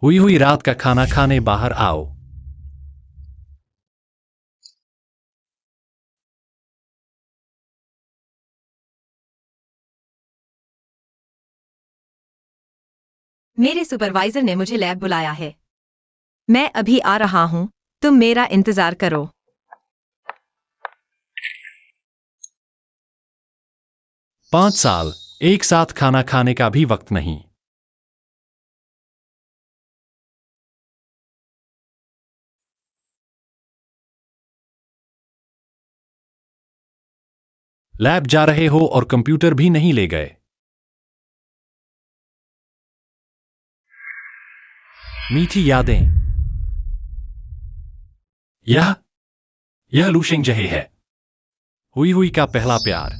हुई हुई रात का खाना खाने बाहर आओ। मेरे सुपरवाइजर ने मुझे लैब बुलाया है। मैं अभी आ रहा हूँ, तुम मेरा इंतजार करो। पांच साल एक साथ खाना खाने का भी वक्त नहीं। लैब जा रहे हो और कंप्यूटर भी नहीं ले गए। मीठी यादें। यह लूशिंग जहे है। हुई हुई का पहला प्यार।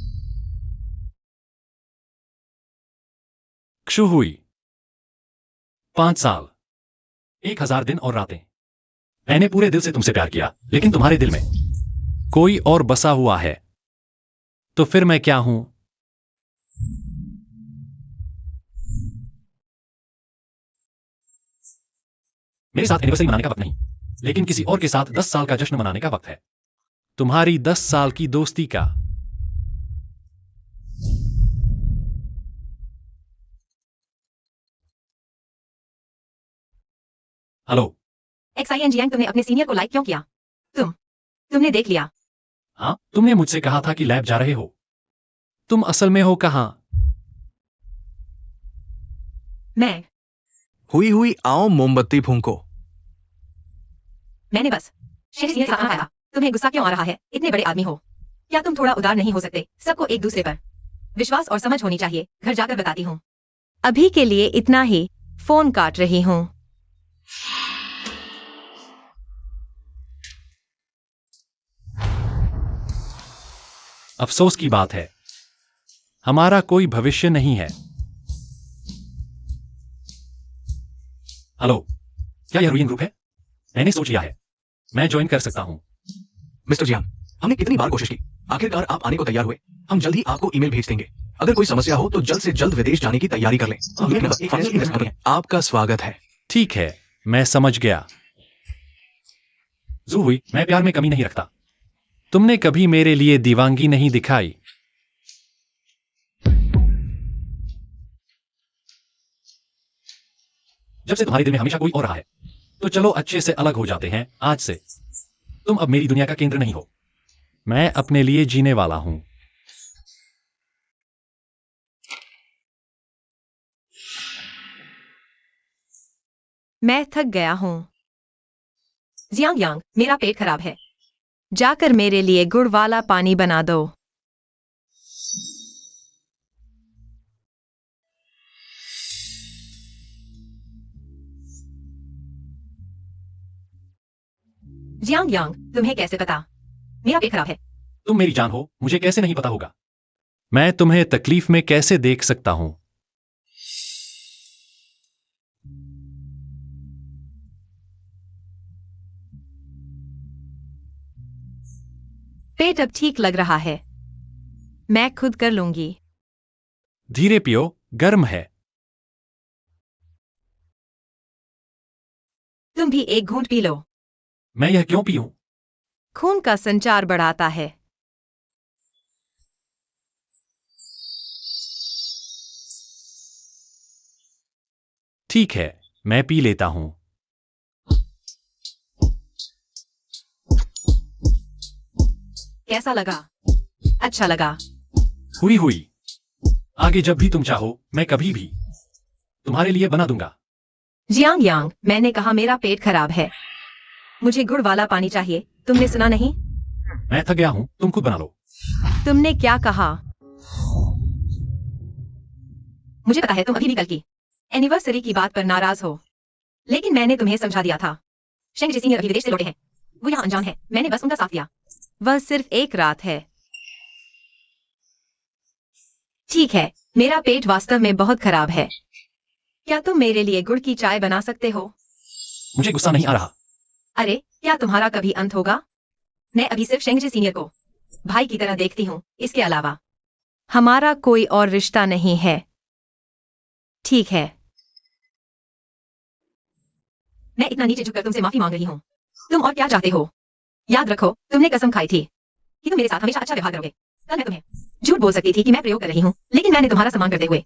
क्षु हुई। 5 साल 1000 दिन और रातें। मैंने पूरे दिल से तुमसे प्यार किया, लेकिन तुम्हारे दिल में कोई और बसा हुआ है। तो फिर मैं क्या हूं? मेरे साथ एनिवर्सरी मनाने का वक्त नहीं, लेकिन किसी और के साथ 10 साल का जश्न मनाने का वक्त है। तुम्हारी 10 साल की दोस्ती का। हेलो। XING यांग, तुमने अपने सीनियर को लाइक क्यों किया? तुमने देख लिया। हाँ, तुमने मुझसे कहा था कि लैब जा रहे हो। तुम असल में हो कहां? मैं हुई आओ मोमबत्ती फूंको। मैंने बस शेर सीनियर से खाना खाया। तुम्हें गुस्सा क्यों आ रहा है? इतने बड़े आदमी हो, क्या तुम थोड़ा उदार नहीं हो सकते? सबको एक दूसरे पर विश्वास और समझ होनी चाहिए। घर जाकर बताती हूँ। अभी के लिए इतना ही। फोन काट रही हूँ। अफसोस की बात है, हमारा कोई भविष्य नहीं है। हेलो, क्या यह रूइन ग्रुप है? मैंने सोच लिया है, मैं ज्वाइन कर सकता हूं। मिस्टर जियांग, हमने कितनी बार कोशिश की, आखिरकार आप आने को तैयार हुए। हम जल्द ही आपको ईमेल भेज देंगे। अगर कोई समस्या हो तो जल्द से जल्द विदेश जाने की तैयारी कर लें। आपका स्वागत है। ठीक है, मैं समझ गया। जू हुई, मैं प्यार में कमी नहीं रखता। तुमने कभी मेरे लिए दीवानगी नहीं दिखाई। जब से तुम्हारे दिल में हमेशा कोई और रहा है, तो चलो अच्छे से अलग हो जाते हैं आज से। तुम अब मेरी दुनिया का केंद्र नहीं हो। मैं अपने लिए जीने वाला हूं। मैं थक गया हूँ। जियांग यांग, मेरा पेट खराब है। जाकर मेरे लिए गुड़ वाला पानी बना दो। जियांग यांग, तुम्हें कैसे पता मेरा पेट खराब है? तुम मेरी जान हो, मुझे कैसे नहीं पता होगा। मैं तुम्हें तकलीफ में कैसे देख सकता हूं? पेट अब ठीक लग रहा है। मैं खुद कर लूंगी। धीरे पियो, गर्म है। तुम भी एक घूंट पी लो। मैं यह क्यों पीऊं? खून का संचार बढ़ाता है। ठीक है, मैं पी लेता हूं। कैसा लगा? अच्छा लगा। हुई आगे जब भी तुम चाहो, मैं कभी भी तुम्हारे लिए बना दूंगा। जियांग यांग, मैंने कहा मेरा पेट खराब है। मुझे गुड़ वाला पानी चाहिए। तुमने सुना नहीं? मैं थक गया हूं, तुम खुद बना लो। तुमने क्या कहा? मुझे पता है तुम अभी भी कल की एनिवर्सरी की बात पर नाराज हो, लेकिन मैंने तुम्हें समझा दिया था। शेंग सीनियर अभी विदेश से लौटे हैं। वो यहाँ अनजान है। मैंने बस उनका साथ दिया। वह सिर्फ एक रात है। ठीक है, मेरा पेट वास्तव में बहुत खराब है। क्या तुम मेरे लिए गुड़ की चाय बना सकते हो? मुझे गुस्सा नहीं आ रहा। अरे, क्या तुम्हारा कभी अंत होगा? मैं अभी सिर्फ शेंग सीनियर को भाई की तरह देखती हूँ। इसके अलावा हमारा कोई और रिश्ता नहीं है। ठीक है। मैं इतना नीचे झुककर तुमसे माफी मांग रही हूँ। तुम और क्या चाहते हो? याद रखो, तुमने कसम खाई थी कि तुम मेरे साथ हमेशा अच्छा व्यवहार करोगे। कल मैं तुम्हें झूठ बोल सकती थी कि मैं प्रयोग कर रही हूँ, लेकिन मैंने तुम्हारा सम्मान करते हुए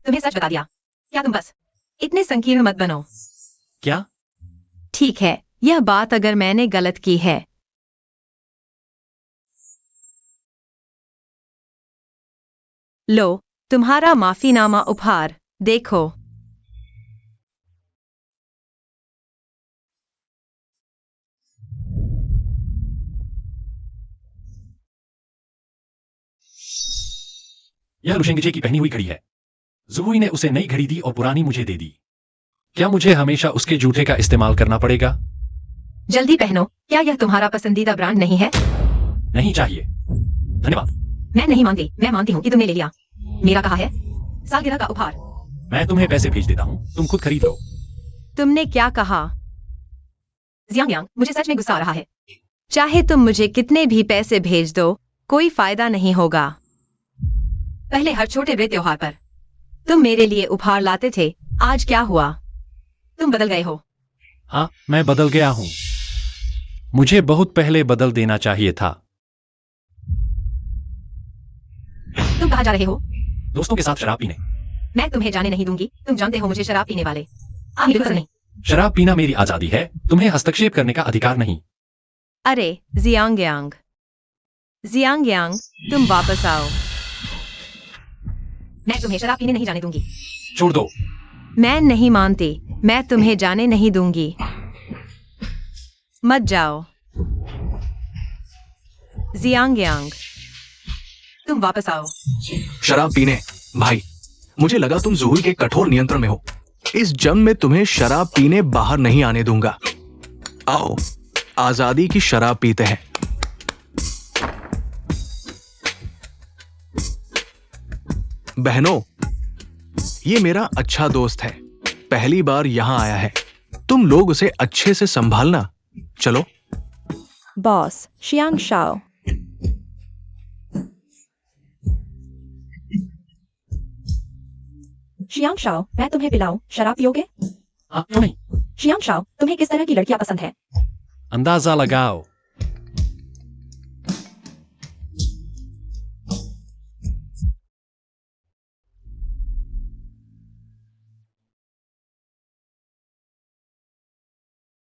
तुम्हें सच बता दिया। क्या तुम बस इतने संकीर्ण मत बनो। क्या? ठीक है, यह बात अगर मैंने गलत की है। लो, तुम्हारा माफीनामा उपहार, देखो। यह लुशेंगजे की पहनी हुई घड़ी है। जुहुई ने उसे नई घड़ी दी और पुरानी मुझे दे दी। क्या मुझे हमेशा उसके जूठे का इस्तेमाल करना पड़ेगा? जल्दी पहनो। क्या यह तुम्हारा पसंदीदा ब्रांड नहीं है? नहीं चाहिए, धन्यवाद। मैं नहीं मानती। मैं मानती हूँ कि तुमने ले लिया। मेरा कहा है सालगिरह का उपहार। मैं तुम्हें पैसे भेज देता हूँ, तुम खुद खरीद लो। तुमने क्या कहा? जियांग यांग, मुझे सच में गुस्सा आ रहा है। चाहे तुम मुझे कितने भी पैसे भेज दो, कोई फायदा नहीं होगा। पहले हर छोटे बड़े त्योहार पर तुम मेरे लिए उपहार लाते थे। आज क्या हुआ? तुम बदल गए हो। हाँ, मैं बदल गया हूँ। मुझे बहुत पहले बदल देना चाहिए था। तुम कहाँ जा रहे हो? दोस्तों के साथ शराब पीने। मैं तुम्हें जाने नहीं दूंगी। तुम जानते हो मुझे शराब पीने वाले बिल्कुल नहीं। शराब पीना मेरी आजादी है, तुम्हें हस्तक्षेप करने का अधिकार नहीं। अरे जियांग यांग, जियांग यांग, तुम वापस आओ। मैं तुम्हें शराब पीने नहीं जाने दूंगी। छोड़ दो। मैं नहीं मानती। मैं तुम्हें जाने नहीं दूंगी। मत जाओ। जियांग यांग, तुम वापस आओ। शराब पीने? भाई, मुझे लगा तुम जुहुई के कठोर नियंत्रण में हो। इस जंग में तुम्हें शराब पीने बाहर नहीं आने दूंगा। आओ, आजादी की शराब पीते हैं। बहनों, ये मेरा अच्छा दोस्त है, पहली बार यहां आया है। तुम लोग उसे अच्छे से संभालना। चलो। Boss Xiang Shao. Xiang Shao, मैं तुम्हें पिलाऊं? शराब पियोगे? हाँ, क्यों नहीं? शियांग शाओ, तुम्हें किस तरह की लड़कियां पसंद है? अंदाजा लगाओ।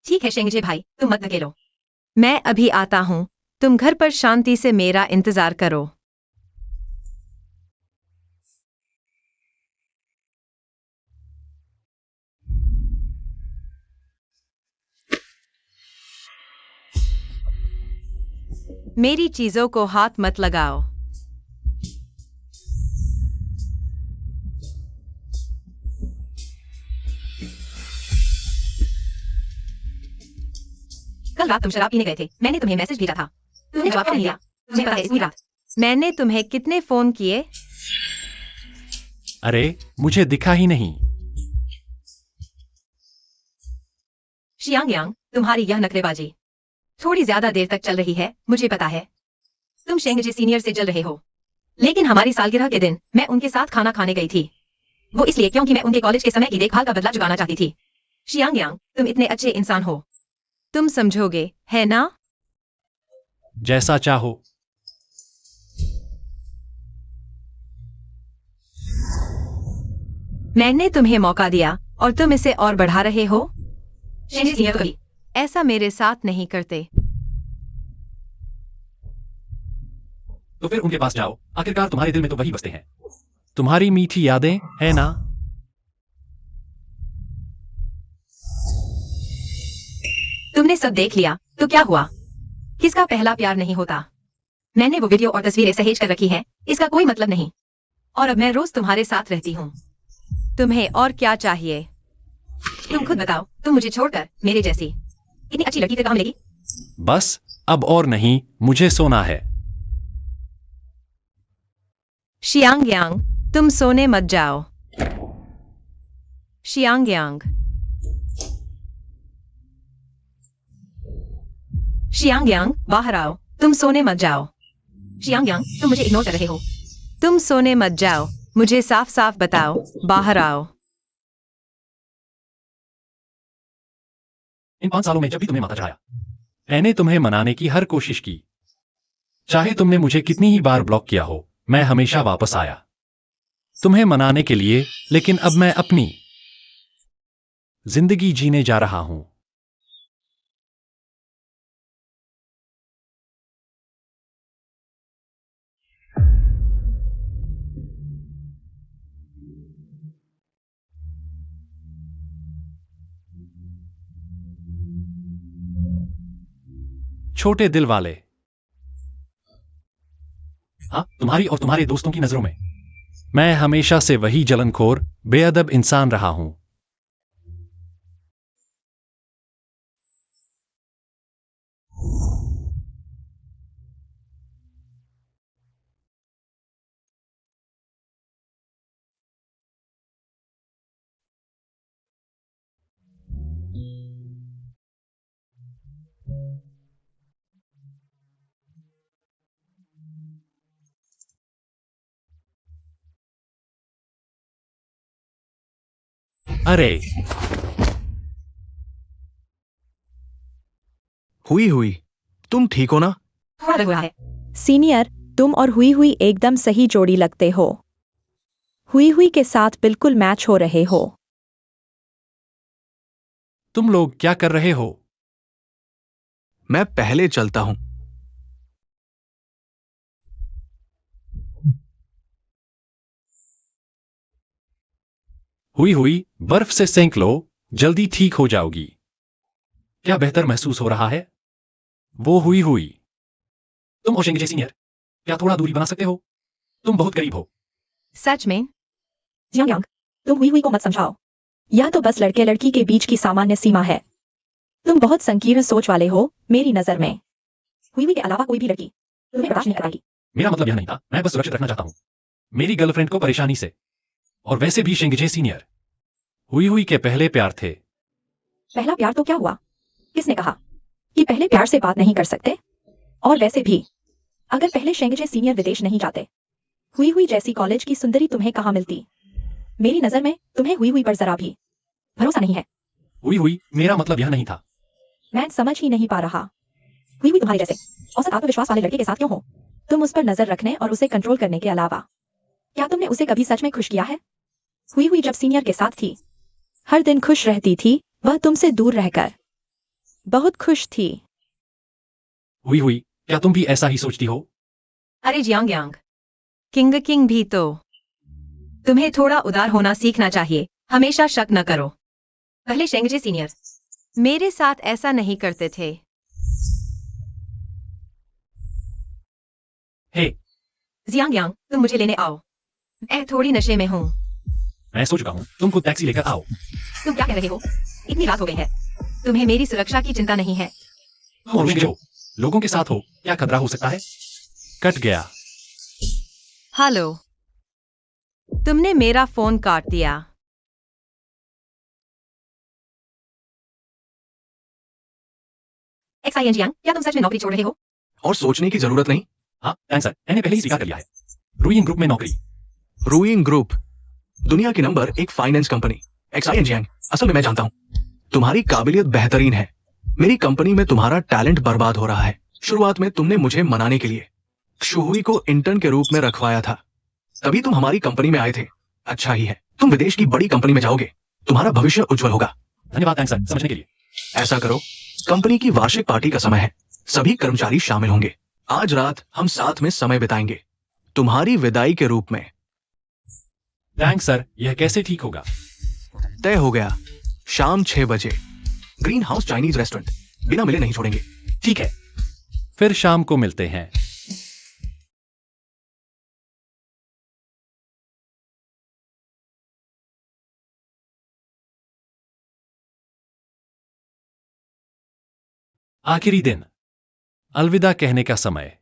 ठीक है शेंगजे भाई, तुम मत धकेलो। मैं अभी आता हूँ। तुम घर पर शांति से मेरा इंतजार करो। मेरी चीजों को हाथ मत लगाओ। कल रात तुम शराब पीने गए थे। मैंने तुम्हें मैसेज भेजा था, तुमने जवाब क्यों नहीं दिया? तुम्हें पता है इसी रात मैंने तुम्हें कितने फोन किए? अरे, मुझे दिखा ही नहीं। शियांग यांग, तुम्हारी यह नखरेबाजी थोड़ी ज्यादा देर तक चल रही है, मुझे पता है। तुम शेंगजे सीनियर से जल रहे हो, लेकिन हमारी सालगिरह के दिन मैं उनके साथ खाना खाने गई थी। वो इसलिए क्योंकि मैं उनके कॉलेज के समय की देखभाल का बदला चुकाना चाहती थी। शियांग यांग, तुम इतने अच्छे इंसान हो, तुम समझोगे, है ना? जैसा चाहो। मैंने तुम्हें मौका दिया और तुम इसे और बढ़ा रहे हो। शेंगजे सीनियर कभी ऐसा मेरे साथ नहीं करते। तो फिर उनके पास जाओ, आखिरकार तुम्हारे दिल में तो वही बसते हैं। तुम्हारी मीठी यादें, है ना? तुमने सब देख लिया, तो क्या हुआ? किसका पहला प्यार नहीं होता? मैंने वो वीडियो और तस्वीरें सहेज कर रखी हैं, इसका कोई मतलब नहीं। और अब मैं रोज तुम्हारे साथ रहती हूँ। तुम्हें और क्या चाहिए? तुम खुद बताओ, तुम मुझे छोड़कर मेरे जैसी इतनी अच्छी लड़की फिर कहाँ मिलेगी? बस, अब और नहीं, मुझे सोना है। शियांग यांग, तुम सोने मत जाओ। शियांग यांग, शियांग यांग, बाहर आओ। तुम सोने मत जाओ। शियांग यांग, तुम मुझे इग्नोर कर रहे हो। तुम सोने मत जाओ। मुझे साफ साफ बताओ, बाहर आओ। इन 5 सालों में जब भी तुमने माथा चढ़ाया, मैंने तुम्हें मनाने की हर कोशिश की। चाहे तुमने मुझे कितनी ही बार ब्लॉक किया हो, मैं हमेशा वापस आया तुम्हें मनाने के लिए। लेकिन अब मैं अपनी जिंदगी जीने जा रहा हूं। छोटे दिल वाले। हाँ, तुम्हारी और तुम्हारे दोस्तों की नजरों में मैं हमेशा से वही जलनखोर, बेअदब इंसान रहा हूं। अरे हुई हुई, तुम ठीक हो ना? थोड़ा लग रहा है। सीनियर, तुम और हुई हुई एकदम सही जोड़ी लगते हो। हुई हुई के साथ बिल्कुल मैच हो रहे हो। तुम लोग क्या कर रहे हो? मैं पहले चलता हूं। हुई हुई, बर्फ से सेंक लो, जल्दी ठीक हो जाओगी। क्या बेहतर महसूस हो रहा है? वो हुई हुई। तुम और शेंगजे सीनियर, क्या थोड़ा दूरी बना सकते हो? तुम बहुत करीब हो। सच में? जियांग यांग, तुम हुई हुई को मत समझाओ। यह तो बस लड़के लड़की के बीच की सामान्य सीमा है। तुम बहुत संकीर्ण सोच वाले हो मेरी नजर में। हुई हुई के अलावा कोई भी लड़की तुम्हें बर्दाश्त नहीं कराएगी। मेरा मतलब यह नहीं था, मैं बस सुरक्षित रखना चाहता हूं मेरी गर्लफ्रेंड को परेशानी से। और वैसे भी शेंगजे सीनियर हुई हुई के पहले प्यार थे। पहला प्यार तो क्या हुआ? किसने कहा कि पहले प्यार से बात नहीं कर सकते? और वैसे भी अगर पहले शेंगजे सीनियर विदेश नहीं जाते, हुई हुई जैसी कॉलेज की सुंदरी तुम्हें कहां मिलती? मेरी नजर में तुम्हें हुई हुई पर जरा भी भरोसा नहीं है। हुई हुई, मेरा मतलब यह नहीं था। मैं समझ ही नहीं पा रहा। हुई हुई तुम्हारे जैसे औसत आत्मविश्वास वाले लड़के के साथ क्यों हो? तुम उस पर नजर रखने और उसे कंट्रोल करने के अलावा क्या तुमने उसे कभी सच में खुश किया है? हुई हुई जब सीनियर के साथ थी, हर दिन खुश रहती थी। वह तुमसे दूर रहकर बहुत खुश थी। हुई हुई, क्या तुम भी ऐसा ही सोचती हो? अरे जियांग यांग, किंग भी तो। तुम्हें थोड़ा उदार होना सीखना चाहिए। हमेशा शक न करो। पहले शेंगजे सीनियर मेरे साथ ऐसा नहीं करते थे। हे, जियांग यांग, तुम मुझे लेने आओ। मैं थोड़ी नशे में हूँ। मैं सो चुका हूं, तुम खुद टैक्सी लेकर आओ। तुम क्या कह रहे हो? इतनी रात हो गई है, तुम्हें मेरी सुरक्षा की चिंता नहीं है? तुम और शेंगजे लोगों के साथ हो, क्या खतरा हो सकता है? कट गया। हेलो, तुमने मेरा फोन काट दिया। XING यांग, क्या तुम सच में नौकरी छोड़ रहे हो? और सोचने की जरूरत नहीं। हाँ थैंक्स सर, मैंने पहले ही स्वीकार कर लिया है। रूइंग ग्रुप में नौकरी। रूइंग ग्रुप, दुनिया की नंबर 1 फाइनेंस कंपनी। एक्साइएनजियांग, असल में मैं जानता हूं तुम्हारी काबिलियत बेहतरीन है। मेरी कंपनी में तुम्हारा टैलेंट बर्बाद हो रहा है। शुरुआत में तुमने मुझे मनाने के लिए शुहुई को इंटर्न के रूप में रखवाया था, तभी तुम हमारी कंपनी में आए थे। अच्छा ही है, तुम विदेश की बड़ी कंपनी में जाओगे, तुम्हारा भविष्य उज्जवल होगा। धन्यवाद थैंक्स सर, समझने के लिए। ऐसा करो, कंपनी की वार्षिक पार्टी का समय है, सभी कर्मचारी शामिल होंगे। आज रात हम साथ में समय बिताएंगे, तुम्हारी विदाई के रूप में। थैंक्स सर, यह कैसे ठीक होगा? तय हो गया, शाम 6 बजे, ग्रीन हाउस चाइनीज रेस्टोरेंट। बिना मिले नहीं छोड़ेंगे। ठीक है, फिर शाम को मिलते हैं। आखिरी दिन, अलविदा कहने का समय।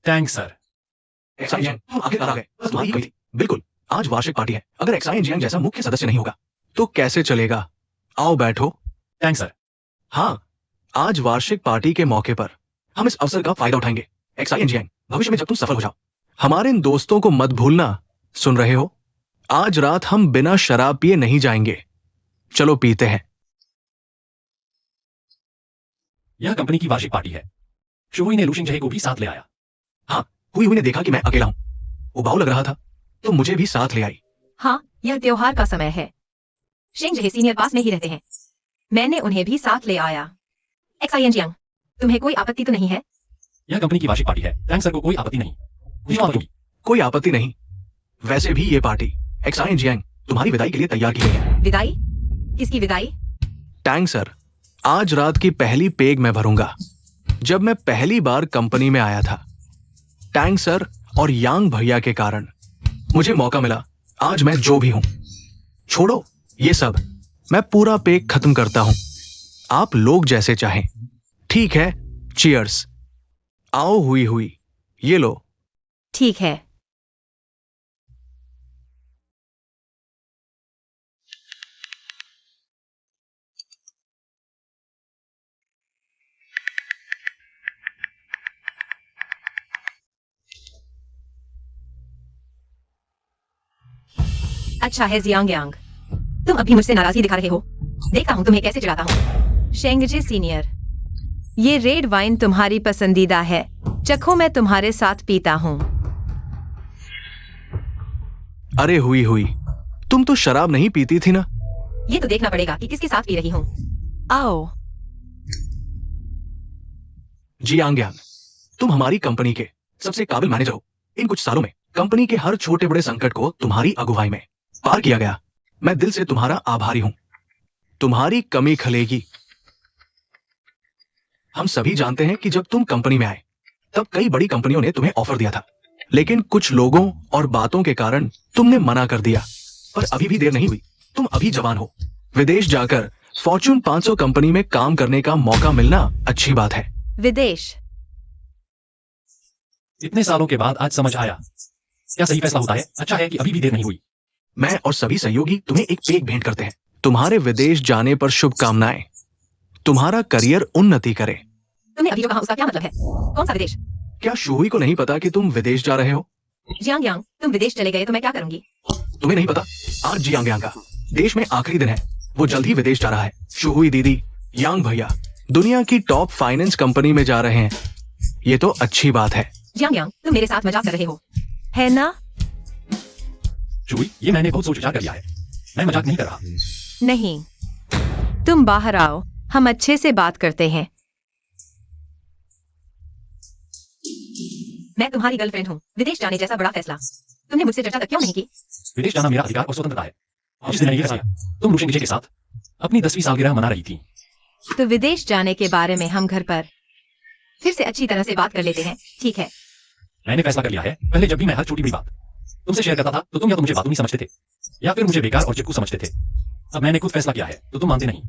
Thanks sir. एक्साइएनजियांग, तुम आखिरकार आ गए, बस तुम्हारी ही कमी थी। बिल्कुल, आज वार्षिक पार्टी है। अगर एक्साइएनजियांग जैसा मुख्य सदस्य नहीं होगा तो कैसे चलेगा? आओ बैठो। Thanks sir. हाँ, आज वार्षिक पार्टी के मौके पर हम इस अवसर का फायदा उठाएंगे। एक्साइएनजियांग, भविष्य में जब तुम सफल हो जाओ, हमारे इन दोस्तों को मत भूलना। सुन रहे हो? आज रात हम बिना शराब पिए नहीं जाएंगे। चलो पीते हैं। यह कंपनी की वार्षिक पार्टी है। शुहुई ने लूशिंग जहे को भी साथ ले आया। हाँ, हुई हुई ने देखा कि मैं अकेला हूं, उबाऊ लग रहा था, तो मुझे भी साथ ले आई। हाँ, यह त्योहार का समय है। शेंग जहे सीनियर पास में ही रहते हैं। मैंने उन्हें भी साथ ले आया। एक्साइन जियांग, तुम्हें कोई आपत्ति तो नहीं है? यह कंपनी की वार्षिक पार्टी है। टैंग सर को कोई आपत्ति नहीं। मुझे मालूम है। कोई आपत्ति नहीं। वैसे भी ये पार्टी एक्साइन जियांग तुम्हारी विदाई के लिए तैयार की गई है। विदाई? किसकी विदाई? टैंग सर, आज रात की पहली पेग मैं भरूंगा। जब मैं पहली बार कंपनी में आया था, टैंग सर और यांग भैया के कारण मुझे मौका मिला। आज मैं जो भी हूं, छोड़ो ये सब, मैं पूरा पेग खत्म करता हूं। आप लोग जैसे चाहें। ठीक है, चीयर्स। आओ हुई हुई, ये लो। ठीक है। अच्छा है जियांग यांग, तुम अभी मुझसे नाराजगी दिखा रहे हो। देखता हूँ तुम्हें कैसे चिढ़ाता हूँ। शेंगजे सीनियर, ये रेड वाइन तुम्हारी पसंदीदा है। चखो, मैं तुम्हारे साथ पीता हूँ। अरे हुई हुई, तुम तो शराब नहीं पीती थी ना? ये तो देखना पड़ेगा कि किसके साथ पी रही हूँ। आओ। जियांग यांग, तुम हमारी कंपनी के सबसे काबिल मैनेजर हो। इन कुछ सालों में कंपनी के हर छोटे बड़े संकट को तुम्हारी अगुवाई में पार किया गया। मैं दिल से तुम्हारा आभारी हूं। तुम्हारी कमी खलेगी। हम सभी जानते हैं कि जब तुम कंपनी में आए, तब कई बड़ी कंपनियों ने तुम्हें ऑफर दिया था, लेकिन कुछ लोगों और बातों के कारण तुमने मना कर दिया। पर अभी भी देर नहीं हुई। तुम अभी जवान हो। विदेश जाकर फॉर्च्यून 500 कंपनी में काम करने का मौका मिलना अच्छी बात है। विदेश? इतने सालों के बाद आज समझ आया क्या सही फैसला होता है। अच्छा है कि अभी भी देर नहीं हुई। मैं और सभी सहयोगी तुम्हें एक पेग भेंट करते हैं। तुम्हारे विदेश जाने पर शुभकामनाएं। तुम्हारा करियर उन्नति करे। तुमने अभी जो कहा उसका क्या मतलब है? कौन सा विदेश? क्या शुहुई को नहीं पता कि तुम विदेश जा रहे हो? जियांग यांग, तुम विदेश चले गए तो मैं क्या करूंगी? तुम्हें नहीं पता, आज जियांग यांग का देश में आखिरी दिन है। वो जल्द ही विदेश जा रहा है। शुहुई दीदी, यांग भैया दुनिया की टॉप फाइनेंस कंपनी में जा रहे हैं। ये तो अच्छी बात है। जियांग यांग, तुम मेरे साथ मजाक कर रहे हो, है ना? शुहुई, ये मैंने बहुत सोच विचार कर लिया है। मैं मजाक नहीं कर रहा। नहीं, तुम बाहर आओ, हम अच्छे से बात करते हैं। मैं तुम्हारी गर्लफ्रेंड हूँ। विदेश जाने जैसा बड़ा फैसला तुमने मुझसे चर्चा तक क्यों नहीं की? विदेश जाना मेरा अधिकार और स्वतंत्रता है। जिस दिन मैंने ये फैसला किया, तुम लूशिंग विजय के साथ अपनी 10वीं सालगिरह मना रही थी। तो विदेश जाने के बारे में हम घर पर फिर से अच्छी तरह से बात कर लेते हैं, ठीक है? मैंने फैसला कर लिया है। पहले जब भी मैं हर छोटी बड़ी बात तुमसे शेयर करता था, तो तुम या तो मुझे बातूनी समझते थे या फिर मुझे बेकार और चिपकू समझते थे। अब मैंने खुद फैसला किया है, तो तुम मानते नहीं।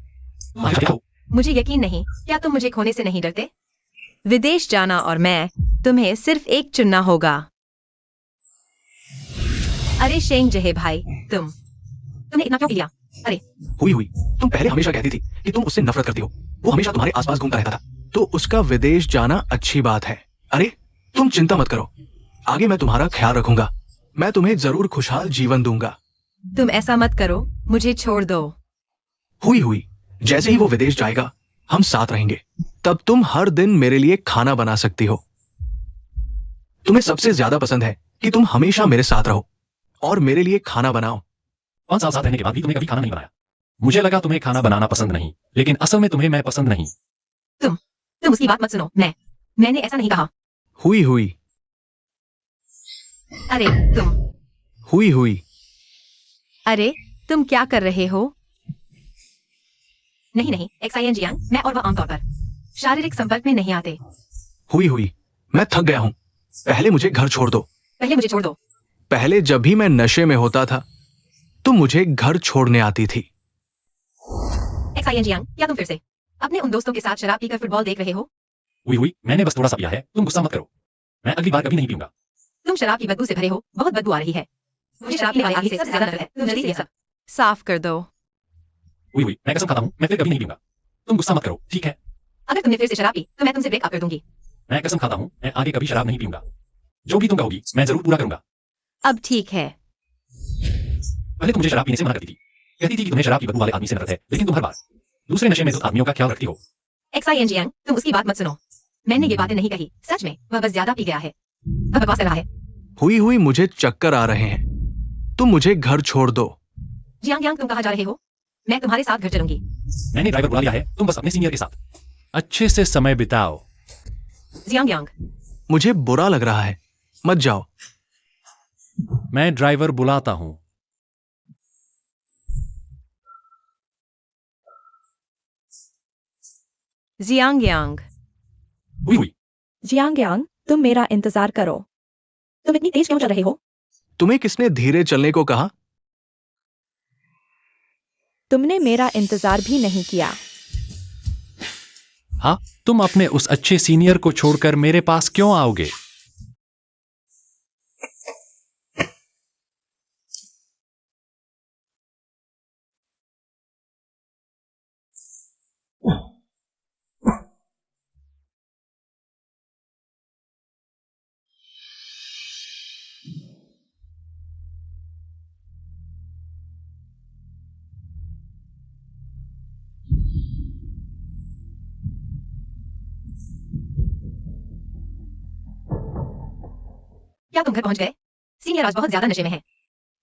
तुम आगे जाओ। मुझे यकीन नहीं। क्या तुम मुझे खोने से नहीं डरते? विदेश जाना और मैं, तुम्हें सिर्फ एक चुनना होगा। अरे शेंग जहे भाई, तुमने इतना क्यों किया? अरे हुई हुई, तुम पहले हमेशा कहती थी कि तुम उससे नफरत करती हो। वो हमेशा तुम्हारे आसपास घूमता रहता था, तो उसका विदेश जाना अच्छी बात है। अरे तुम चिंता मत करो, आगे मैं तुम्हारा ख्याल रखूंगा। मैं तुम्हें जरूर खुशहाल जीवन दूंगा। तुम ऐसा मत करो, मुझे छोड़ दो। हुई हुई, जैसे ही वो विदेश जाएगा, हम साथ रहेंगे। तब तुम हर दिन मेरे लिए खाना बना सकती हो। तुम्हें सबसे ज्यादा पसंद है कि तुम हमेशा मेरे साथ रहो और मेरे लिए खाना बनाओ। 5 साल साथ रहने के बाद भी तुमने कभी खाना नहीं बनाया। मुझे लगा तुम्हें खाना बनाना पसंद नहीं, लेकिन असल में तुम्हें मैं पसंद नहीं। तुम उसकी बात मत सुनो। मैंने ऐसा नहीं कहा। हुई हुई, अरे हुई हुई, अरे तुम क्या कर रहे हो? नहीं, एक्साइन जियांग, मैं और वह आमतौर पर शारीरिक संपर्क में नहीं आते। हुई हुई, मैं थक गया हूं। पहले मुझे घर छोड़ दो। पहले मुझे छोड़ दो। पहले जब भी मैं नशे में होता था, तुम मुझे घर छोड़ने आती थी। एक्साइन जियांग, क्या तुम फिर से अपने उन दोस्तों के साथ शराब पीकर फुटबॉल देख रहे हो? हुई, मैंने बस थोड़ा सा पिया है। तुम गुस्सा मत करो। मैं अगली बार कभी नहीं पीऊंगा। तुम शराब की बदबू से भरे हो। बहुत बदबू आ रही है। मुझे शराब पीने वाले आदमी से सबसे ज्यादा नफरत है। तुम जल्दी से ये सब साफ कर दो। हुई, मैं कसम खाता हूँ, मैं फिर कभी नहीं पीऊंगा। तुम गुस्सा मत करो, ठीक है? अगर तुमने फिर से शराब पी तो मैं तुमसे ब्रेकअप कर दूंगी। मैं कसम खाता हूँ, मैं आगे कभी शराब नहीं पीऊंगा। जो भी तुम कहोगी, मैं जरूर पूरा करूंगा। अब ठीक है। पहले तुम मुझे शराब पीने से मना करती थी, कहती थी कि तुम्हें शराब की बदबू वाले आदमी से नफरत है, लेकिन तुम हर बार दूसरे नशे में आदमियों का ख्याल रखती हो। XIN जियांग, तुम उसकी बात मत सुनो। मैंने ये बातें नहीं कही, सच में वह बस ज्यादा पी गया है। वह बकवास कर रहा है। हुई मुझे चक्कर आ रहे हैं, तुम मुझे घर छोड़ दो। जियांग यांग, तुम कहाँ जा रहे हो? मैं तुम्हारे साथ घर चलूंगी। मैंने ड्राइवर बुला लिया है, तुम बस अपने सीनियर के साथ अच्छे से समय बिताओ। जियांग यांग, मुझे बुरा लग रहा है, मत जाओ। मैं ड्राइवर बुलाता हूं। जियांग यांग, हुई जियांग यांग, तुम मेरा इंतजार करो। तुम इतनी तेज क्यों चल रहे हो? तुम्हें किसने धीरे चलने को कहा? तुमने मेरा इंतजार भी नहीं किया। हाँ, तुम अपने उस अच्छे सीनियर को छोड़कर मेरे पास क्यों आओगे? क्या तुम घर पहुंच गए? सीनियर आज बहुत ज्यादा नशे में है।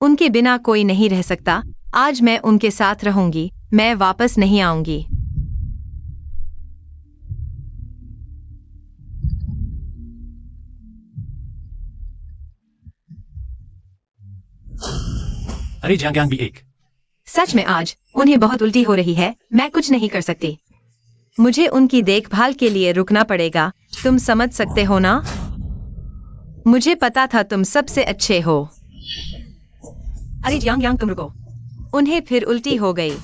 उनके बिना कोई नहीं रह सकता। आज मैं उनके साथ रहूंगी। मैं वापस नहीं आऊंगी। अरे जियांग भी एक। सच में आज उन्हें बहुत उल्टी हो रही है। मैं कुछ नहीं कर सकती। मुझे उनकी देखभाल के लिए रुकना पड़ेगा। तुम समझ सकते हो ना? मुझे पता था तुम सबसे अच्छे हो। अरे जियांग यांग, तुम रुको। उन्हें फिर उल्टी हो गई।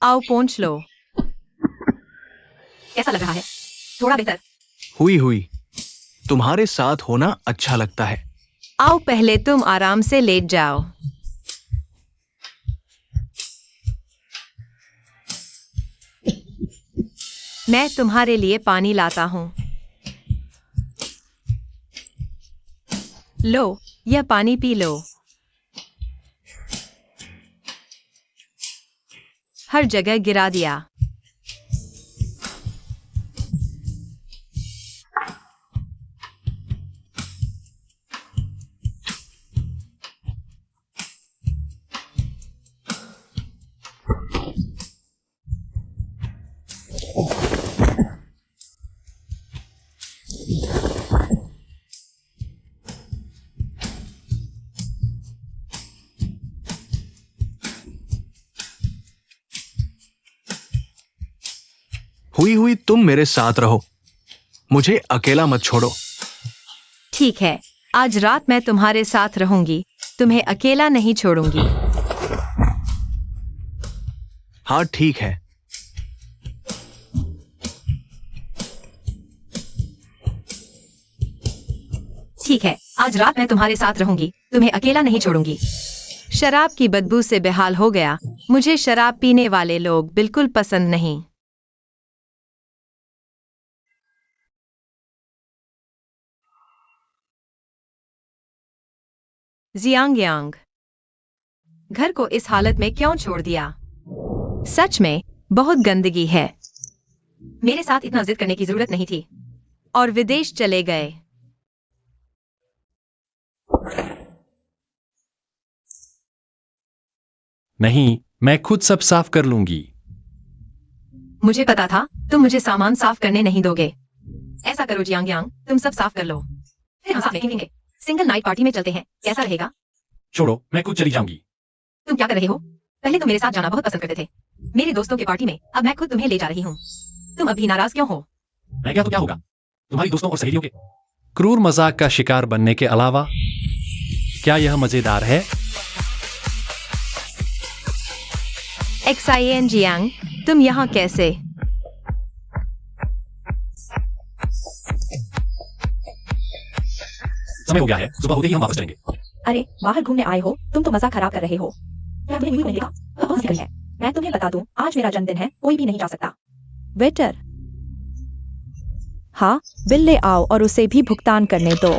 आओ पोंछ लो। कैसा लग रहा है? थोड़ा बेहतर। हुई तुम्हारे साथ होना अच्छा लगता है। आओ पहले तुम आराम से लेट जाओ। मैं तुम्हारे लिए पानी लाता हूं। लो, यह पानी पी लो। हर जगह गिरा दिया। हुई तुम मेरे साथ रहो, मुझे अकेला मत छोड़ो। ठीक है, आज रात मैं तुम्हारे साथ रहूंगी। तुम्हें अकेला नहीं छोड़ूंगी। हाँ ठीक है। ठीक है, आज रात मैं तुम्हारे साथ रहूंगी। तुम्हें अकेला नहीं छोड़ूंगी। शराब की बदबू से बेहाल हो गया। मुझे शराब पीने वाले लोग बिल्कुल पसंद नहीं। जियांग यांग, घर को इस हालत में क्यों छोड़ दिया? सच में बहुत गंदगी है। मेरे साथ इतना जिद करने की जरूरत नहीं थी। और विदेश चले गए। नहीं, मैं खुद सब साफ कर लूंगी। मुझे पता था तुम मुझे सामान साफ करने नहीं दोगे। ऐसा करो जियांग यांग, तुम सब साफ कर लो, फिर हम साथ में खेलेंगे। सिंगल नाइट पार्टी में चलते हैं, कैसा रहेगा? छोड़ो, मैं खुद चली जाऊंगी। तुम क्या कर रहे हो? पहले तुम मेरे साथ जाना बहुत पसंद करते थे, मेरे दोस्तों की पार्टी में। अब मैं खुद तुम्हें ले जा रही हूँ। तुम अभी नाराज क्यों हो? मैं क्या तो क्या होगा? तुम्हारी दोस्तों और सहेलियों के क्रूर मजाक का शिकार बनने के अलावा क्या यह मजेदार है? XIN जियांग, तुम यहाँ कैसे? समय हो गया है, सुबह होते ही हम वापस जाएंगे। अरे बाहर घूमने आए हो, तुम तो मजा खराब कर रहे हो। क्या तुम्हें नहीं देखा? बहुत सीरियस है। मैं तुम्हें बता दूं, आज मेरा जन्मदिन है, कोई भी नहीं जा सकता। वेटर, हाँ, बिल ले आओ और उसे भी भुगतान करने दो।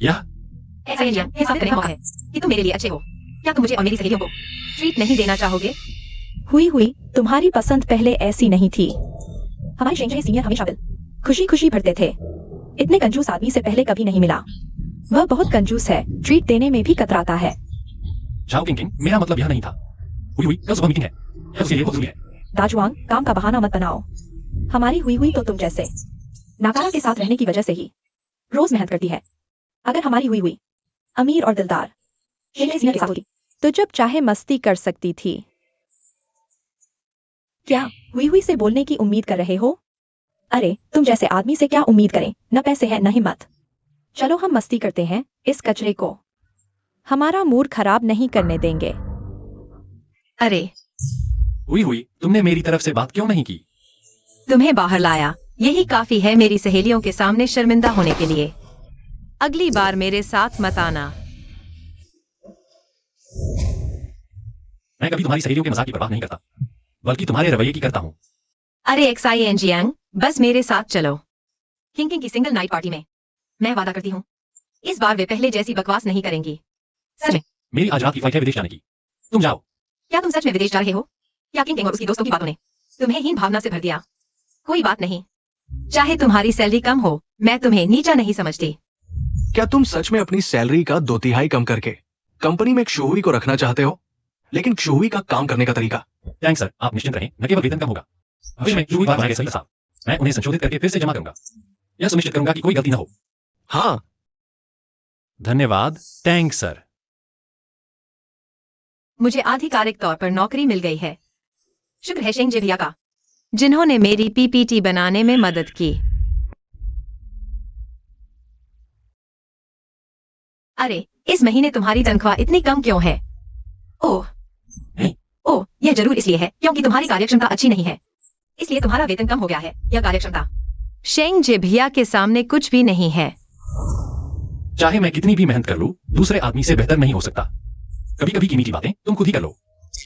यह ऐसा ये साबित करने का मौका है कि तुम मेरे लिए अच्छे हो। क्या तुम मुझे और मेरी सहेलियों को ट्रीट नहीं देना चाहोगे? हुई तुम्हारी पसंद पहले ऐसी नहीं थी। हमारे शेंग सीनियर हमेशा बिल खुशी खुशी भरते थे। इतने कंजूस आदमी से पहले कभी नहीं मिला। वह बहुत कंजूस है, ट्रीट देने में भी कतराता है। जाओ किंग किंग, मेरा मतलब यह नहीं था। हुई कल सुबह मीटिंग है, यह उसके लिए बहुत जरूरी है। दाजुआंग, काम का बहाना मत बनाओ। हमारी हुई तो तुम जैसे नाकारा के साथ रहने की वजह से ही रोज मेहनत करती है। अगर हमारी हुई अमीर और दिलदार शेंग सीनियर के साथ होती तो जब चाहे मस्ती कर सकती थी। क्या हुई से बोलने की उम्मीद कर रहे हो? अरे तुम जैसे आदमी से क्या उम्मीद करें, न पैसे है न हिम्मत। चलो हम मस्ती करते हैं, इस कचरे को हमारा मूड खराब नहीं करने देंगे। अरे हुई तुमने मेरी तरफ से बात क्यों नहीं की? तुम्हें बाहर लाया, यही काफी है मेरी सहेलियों के सामने शर्मिंदा होने के लिए। अगली बार मेरे साथ मत आना। मैं कभी तुम्हारी सहेलियों के मजाक की परवाह नहीं करता, बल्कि तुम्हारे रवैये की करता हूँ। अरे XING, बस मेरे साथ चलो किंग किंग की सिंगल नाइट पार्टी में। मैं वादा करती हूँ इस बार वे पहले जैसी बकवास नहीं करेंगी। सच में। मेरी आज रात की फ्लाइट है विदेश जाने की, तुम जाओ। क्या तुम सच में विदेश जा रहे हो? क्या किंग किंग और उसकी दोस्तों की बातों ने तुम्हें हीन भावना से भर दिया? कोई बात नहीं, चाहे तुम्हारी सैलरी कम हो, मैं तुम्हें नीचा नहीं समझती। क्या तुम सच में अपनी सैलरी का 2/3 कम करके कंपनी में एक शोहरी को रखना चाहते हो? लेकिन शोहरी का काम करने का तरीका। थैंक्स सर, आप निश्चिंत रहें, न केवल वेतन कम होगा, भविष्य में जो भी बात बनाए गए सही साहब, मैं उन्हें संशोधित करके फिर से जमा करूंगा। यह सुनिश्चित करूंगा कि कोई गलती न हो। हाँ, धन्यवाद, थैंक्स सर। मुझे आधिकारिक तौर पर नौकरी मिल गई है। शुक्र है शेंग भैया का, जिन्होंने मेरी PPT बनाने में मदद की। अरे इस महीने तुम्हारी तनख्वाह इतनी कम क्यों है? ओह, यह जरूर इसलिए है क्योंकि तुम्हारी कार्यक्षमता अच्छी नहीं है, इसलिए तुम्हारा वेतन कम हो गया है। यह कार्यक्षमता शेंग भैया के सामने कुछ भी नहीं है। चाहे मैं कितनी भी मेहनत कर लूं, दूसरे आदमी से बेहतर नहीं हो सकता। कभी कभी की मीठी बातें तुम खुद ही कर लो।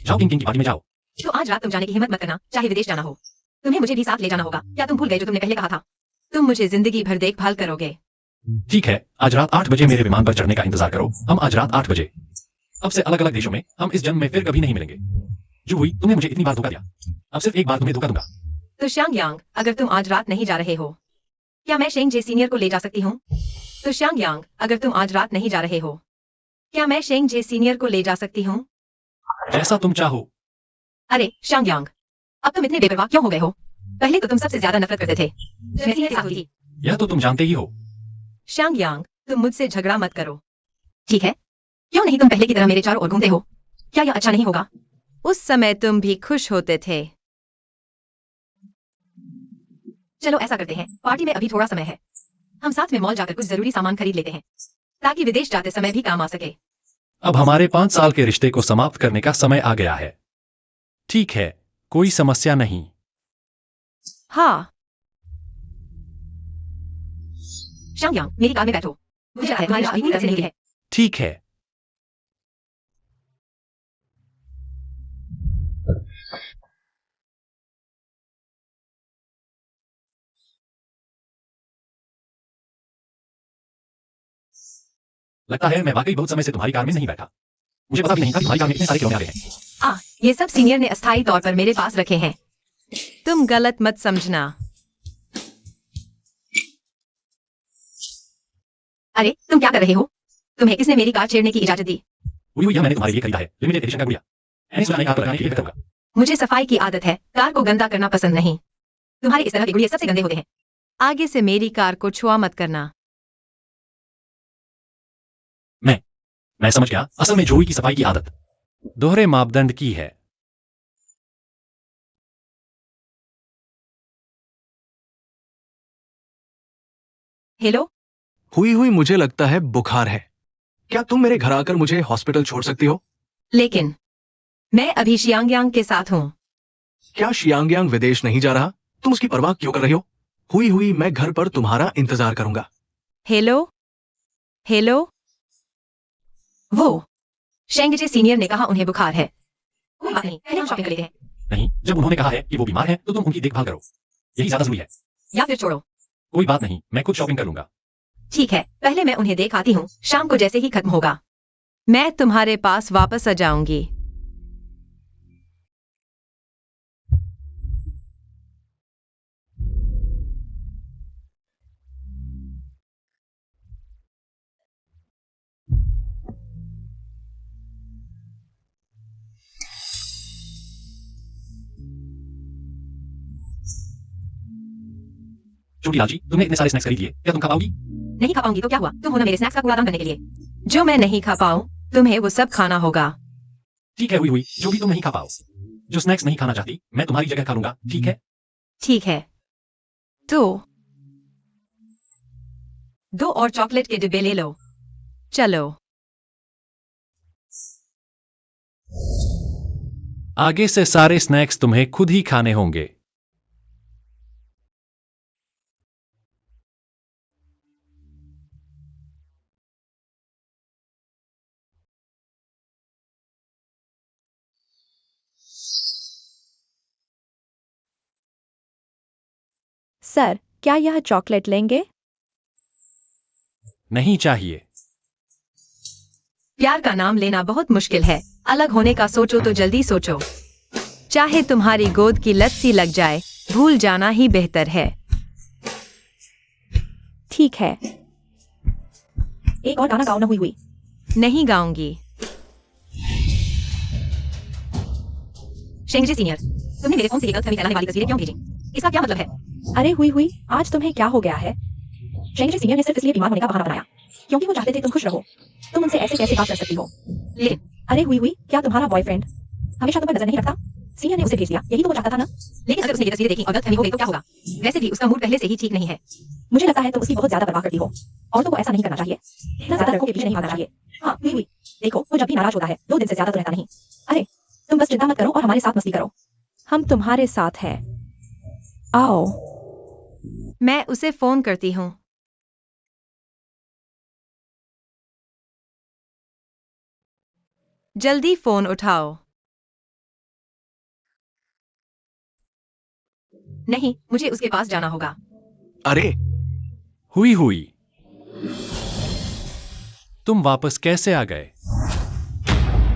जाओ किंग किंग की पार्टी में जाओ। तो आज रात तुम जाने की हिम्मत मत करना, चाहे विदेश जाना हो। तुम्हें मुझे भी साथ ले जाना होगा। क्या तुम भूल गए जो तुमने पहले कहा था? तुम मुझे जिंदगी भर देखभाल करोगे। ठीक है, आज रात 8 बजे मेरे विमान पर चढ़ने का इंतजार करो। हम आज रात 8 बजे। अब से अलग अलग देशों में हम इस जन्म में फिर कभी नहीं मिलेंगे। जो हुई, तुमने मुझे इतनी बार धोखा दिया, अब सिर्फ एक बार तुम्हें धोखा दूंगा। तो श्यांग यांग, अगर तुम आज रात नहीं जा रहे हो, क्या मैं शेंग सीनियर को ले जा सकती हूँ? तो श्यांग यांग, अगर तुम आज रात नहीं जा रहे हो, क्या मैं शेंग सीनियर को ले जा सकती हूँ? जैसा तुम चाहो। अरे श्यांग यांग, अब तुम इतने बेपरवाह क्यों हो गए हो? पहले तो तुम सबसे ज्यादा नफरत करते थे जो मैं सीनियर के साथ हुई थी। यह तो तुम जानते ही हो। श्यांग यांग, तुम मुझसे झगड़ा मत करो, ठीक है? क्यों नहीं तुम पहले की तरह मेरे चारों ओर घूमते हो? क्या यह अच्छा नहीं होगा? उस समय तुम भी खुश होते थे। चलो ऐसा करते हैं, पार्टी में अभी थोड़ा समय है, हम साथ में मॉल जाकर कुछ जरूरी सामान खरीद लेते हैं, ताकि विदेश जाते समय भी काम आ सके। अब हमारे 5 साल के रिश्ते को समाप्त करने का समय आ गया है। ठीक है, कोई समस्या नहीं। हाँ। श्यांग यांग, मेरी कार में बैठो, मुझे लगता है तुम्हारी शादी पूरी तरह से नहीं हुई है। ठीक है। लगता है मैं वाकई बहुत समय से तुम्हारी कार में नहीं बैठा। मुझे पता भी नहीं था कि तुम्हारी कार में इतने सारे खिलौने आ गए हैं। ये सब सीनियर ने अस्थायी तौर पर मेरे पास रखे हैं। तुम गलत मत समझना। अरे तुम क्या कर रहे हो? तुम्हें किसने मेरी कार छेड़ने की इजाजत दी? हुई यह मैंने तुम्हारे लिए खरीदा है, लिमिटेड एडिशन का गुड़िया। मैंने इस पुरानी कार को लगाने के लिए खरीदा। मुझे सफाई की आदत है, कार को गंदा करना पसंद नहीं। तुम्हारे इस तरह के गुड़िया सबसे गंदे होते हैं। आगे से मेरी कार को छुआ मत करना। मैं समझ गया, असल में जोई की सफाई की आदत दोहरे मापदंड की है। हेलो, हुई मुझे लगता है बुखार है। क्या तुम मेरे घर आकर मुझे हॉस्पिटल छोड़ सकती हो? लेकिन मैं अभी शियांग यांग के साथ हूँ। क्या शियांग यांग विदेश नहीं जा रहा? तुम उसकी परवाह क्यों कर रही हो? हुई मैं घर पर तुम्हारा इंतजार करूंगा। हेलो हेलो, वो शेंगजे सीनियर ने कहा उन्हें बुखार है। कोई बात नहीं, पहले हम शॉपिंग कर लेते हैं। नहीं, जब उन्होंने कहा है कि वो बीमार है तो तुम उनकी देखभाल करो, यही ज्यादा जरूरी है। या फिर छोड़ो। कोई बात नहीं, मैं खुद शॉपिंग कर लूंगा। ठीक है, पहले मैं उन्हें देख आती हूँ, शाम को जैसे ही खत्म होगा मैं तुम्हारे पास वापस आ जाऊंगी। छोटी लालची, तुमने इतने सारे स्नैक्स खरीद लिए, क्या तुम खा पाओगी? नहीं खा पाऊंगी तो क्या हुआ? तुम हो ना मेरे स्नैक्स का कूड़ादान करने के लिए। जो मैं नहीं खा पाऊं तुम्हें वो सब खाना होगा। ठीक है, हुई, जो भी तुम नहीं खा पाओ। जो स्नैक्स नहीं खाना चाहती, मैं तुम्हारी जगह खा लूंगा, ठीक है? ठीक है, तो 2 और चॉकलेट के डिब्बे ले लो। चलो। आगे से सारे स्नैक्स तुम्हें खुद ही खाने होंगे। सर, क्या यह चॉकलेट लेंगे? नहीं चाहिए। प्यार का नाम लेना बहुत मुश्किल है। अलग होने का सोचो तो जल्दी सोचो। चाहे तुम्हारी गोद की लत सी लग जाए, भूल जाना ही बेहतर है। ठीक है। एक और गाना गाओ ना हुई। नहीं गाऊंगी। शेंगजे सीनियर, तुमने मेरे फोन से गलत फहमी फैलाने वाली तस्वीरें क्यों भेजी? इसका क्या मतलब है? अरे हुई, आज तुम्हें क्या हो गया है? शेंगजे सीनियर ने सिर्फ इसलिए बीमार होने का बहाना बनाया क्योंकि वो चाहते थे तुम खुश रहो। तुम उनसे ऐसे कैसे बात कर सकती हो? लेकिन अरे हुई, क्या तुम्हारा बॉयफ्रेंड हमेशा तुम पर नजर नहीं रखता? सीनियर ने उसे भेज दिया, यही तो वो चाहता था ना? लेकिन अगर उसने ये तस्वीरें देखी और गलतफहमी हो गई तो क्या होगा? वैसे भी उसका मूड पहले से ही ठीक नहीं है। मुझे लगता है तुम उसकी बहुत ज्यादा परवाह करती हो। औरतों को ऐसा नहीं करना चाहिए। इतना ज्यादा लड़कों के पीछे नहीं भागना चाहिए। हाँ हुई, देखो वो जब भी नाराज होता है 2 दिन से ज्यादा तो रहता नहीं। अरे तुम बस चिंता मत करो और हमारे साथ मस्ती करो। हम तुम्हारे साथ हैं। आओ। मैं उसे फोन करती हूँ। जल्दी फोन उठाओ। नहीं, मुझे उसके पास जाना होगा। अरे हुई, तुम वापस कैसे आ गए?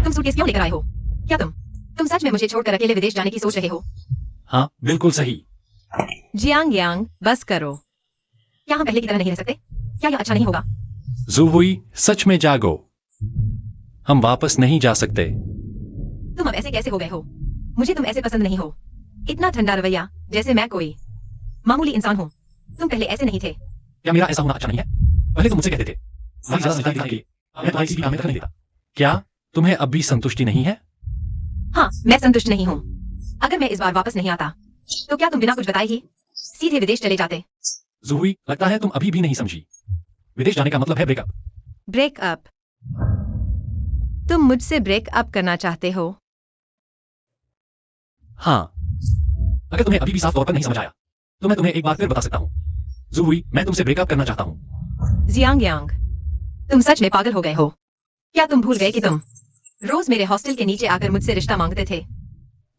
तुम सूटकेस क्यों लेकर आए हो? क्या तुम सच में मुझे छोड़कर अकेले विदेश जाने की सोच रहे हो? हाँ, बिल्कुल सही। जियांग यांग, बस करो। क्या हम पहले की तरह नहीं रह सकते? क्या यह अच्छा नहीं होगा? जुहुई, सच में जागो। हम वापस नहीं जा सकते। तुम अब ऐसे कैसे हो गए हो? मुझे तुम ऐसे पसंद नहीं हो। इतना ठंडा रवैया, जैसे मैं कोई मामूली इंसान हूँ। तुम पहले ऐसे नहीं थे। क्या मेरा ऐसा होना अच्छा नहीं है? पहले तुम मुझसे कहते थे तुम्हारी ज्यादा समझदारी दिखाने के लिए मैं तुम्हारी किसी भी काम में दखल नहीं देता। क्या तुम्हें अब भी संतुष्टि नहीं है? हाँ, मैं संतुष्ट नहीं हूँ। अगर मैं इस बार वापस नहीं आता तो क्या तुम बिना कुछ बताए ही सीधे विदेश चले जाते? जुहुई, लगता है तुम अभी भी नहीं समझी। विदेश जाने का मतलब है ब्रेकअप। ब्रेकअप? तुम मुझसे ब्रेकअप करना चाहते हो? हाँ, अगर तुम्हें अभी भी साफ तौर पर नहीं समझ आया तो मैं तुम्हें एक बार फिर बता सकता हूँ। जुहुई, मैं तुमसे ब्रेकअप करना चाहता हूँ। जियांग यांग, तुम सच में पागल हो गए हो? क्या तुम भूल गए कि तुम रोज मेरे हॉस्टल के नीचे आकर मुझसे रिश्ता मांगते थे?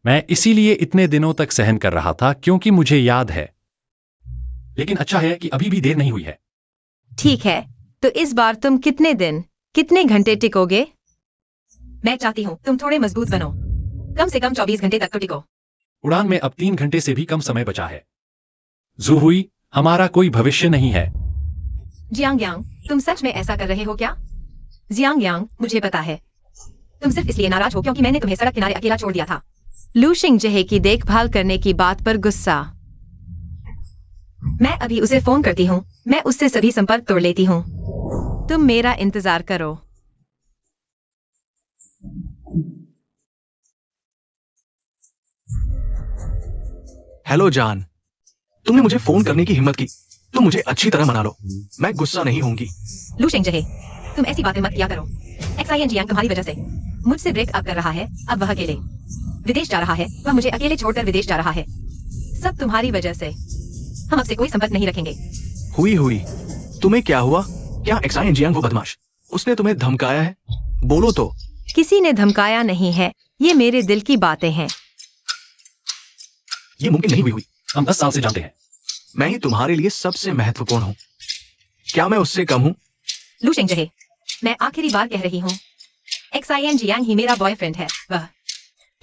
मैं इसीलिए इतने दिनों तक सहन कर रहा था क्योंकि मुझे याद है। लेकिन अच्छा है कि अभी भी देर नहीं हुई है। ठीक है, तो इस बार तुम कितने दिन, कितने घंटे टिकोगे? मैं चाहती हूँ तुम थोड़े मजबूत बनो। कम से कम 24 घंटे तक तो टिको। उड़ान में अब 3 घंटे से भी कम समय बचा है। जुहुई, हमारा कोई भविष्य नहीं है। जियांग यांग, तुम सच में ऐसा कर रहे हो क्या? जियांग यांग, मुझे पता है तुम सिर्फ इसलिए नाराज हो क्योंकि मैंने तुम्हें सड़क किनारे अकेला छोड़ दिया था। लूशिंग जहे की देखभाल करने की बात पर गुस्सा। मैं अभी उसे फोन करती हूँ। मैं उससे सभी संपर्क तोड़ लेती हूँ। तुम मेरा इंतजार करो। हेलो जान, तुमने मुझे फोन करने की हिम्मत की। तुम मुझे अच्छी तरह मना लो, मैं गुस्सा नहीं होंगी। लूशिंग जहे, तुम ऐसी बातें मत किया करो। XIN जियांग तुम्हारी वजह से मुझसे ब्रेकअप कर रहा है। अब वह अकेले विदेश जा रहा है। वह मुझे अकेले छोड़कर विदेश जा रहा है। सब तुम्हारी वजह से। हम अब से कोई संपर्क नहीं रखेंगे। हुई, तुम्हें क्या हुआ? क्या XIN जियांग वो बदमाश, उसने तुम्हें धमकाया है? बोलो तो। किसी ने धमकाया नहीं है, ये मेरे दिल की बातें हैं। ये मुमकिन नहीं हुई। हम 10 साल से जानते हैं। मैं ही तुम्हारे लिए सबसे महत्वपूर्ण हूँ। क्या मैं उससे कम हूँ? लू शेंगजहे, मैं आखिरी बार कह रही हूँ, XIN जियांग ही मेरा बॉयफ्रेंड है, वह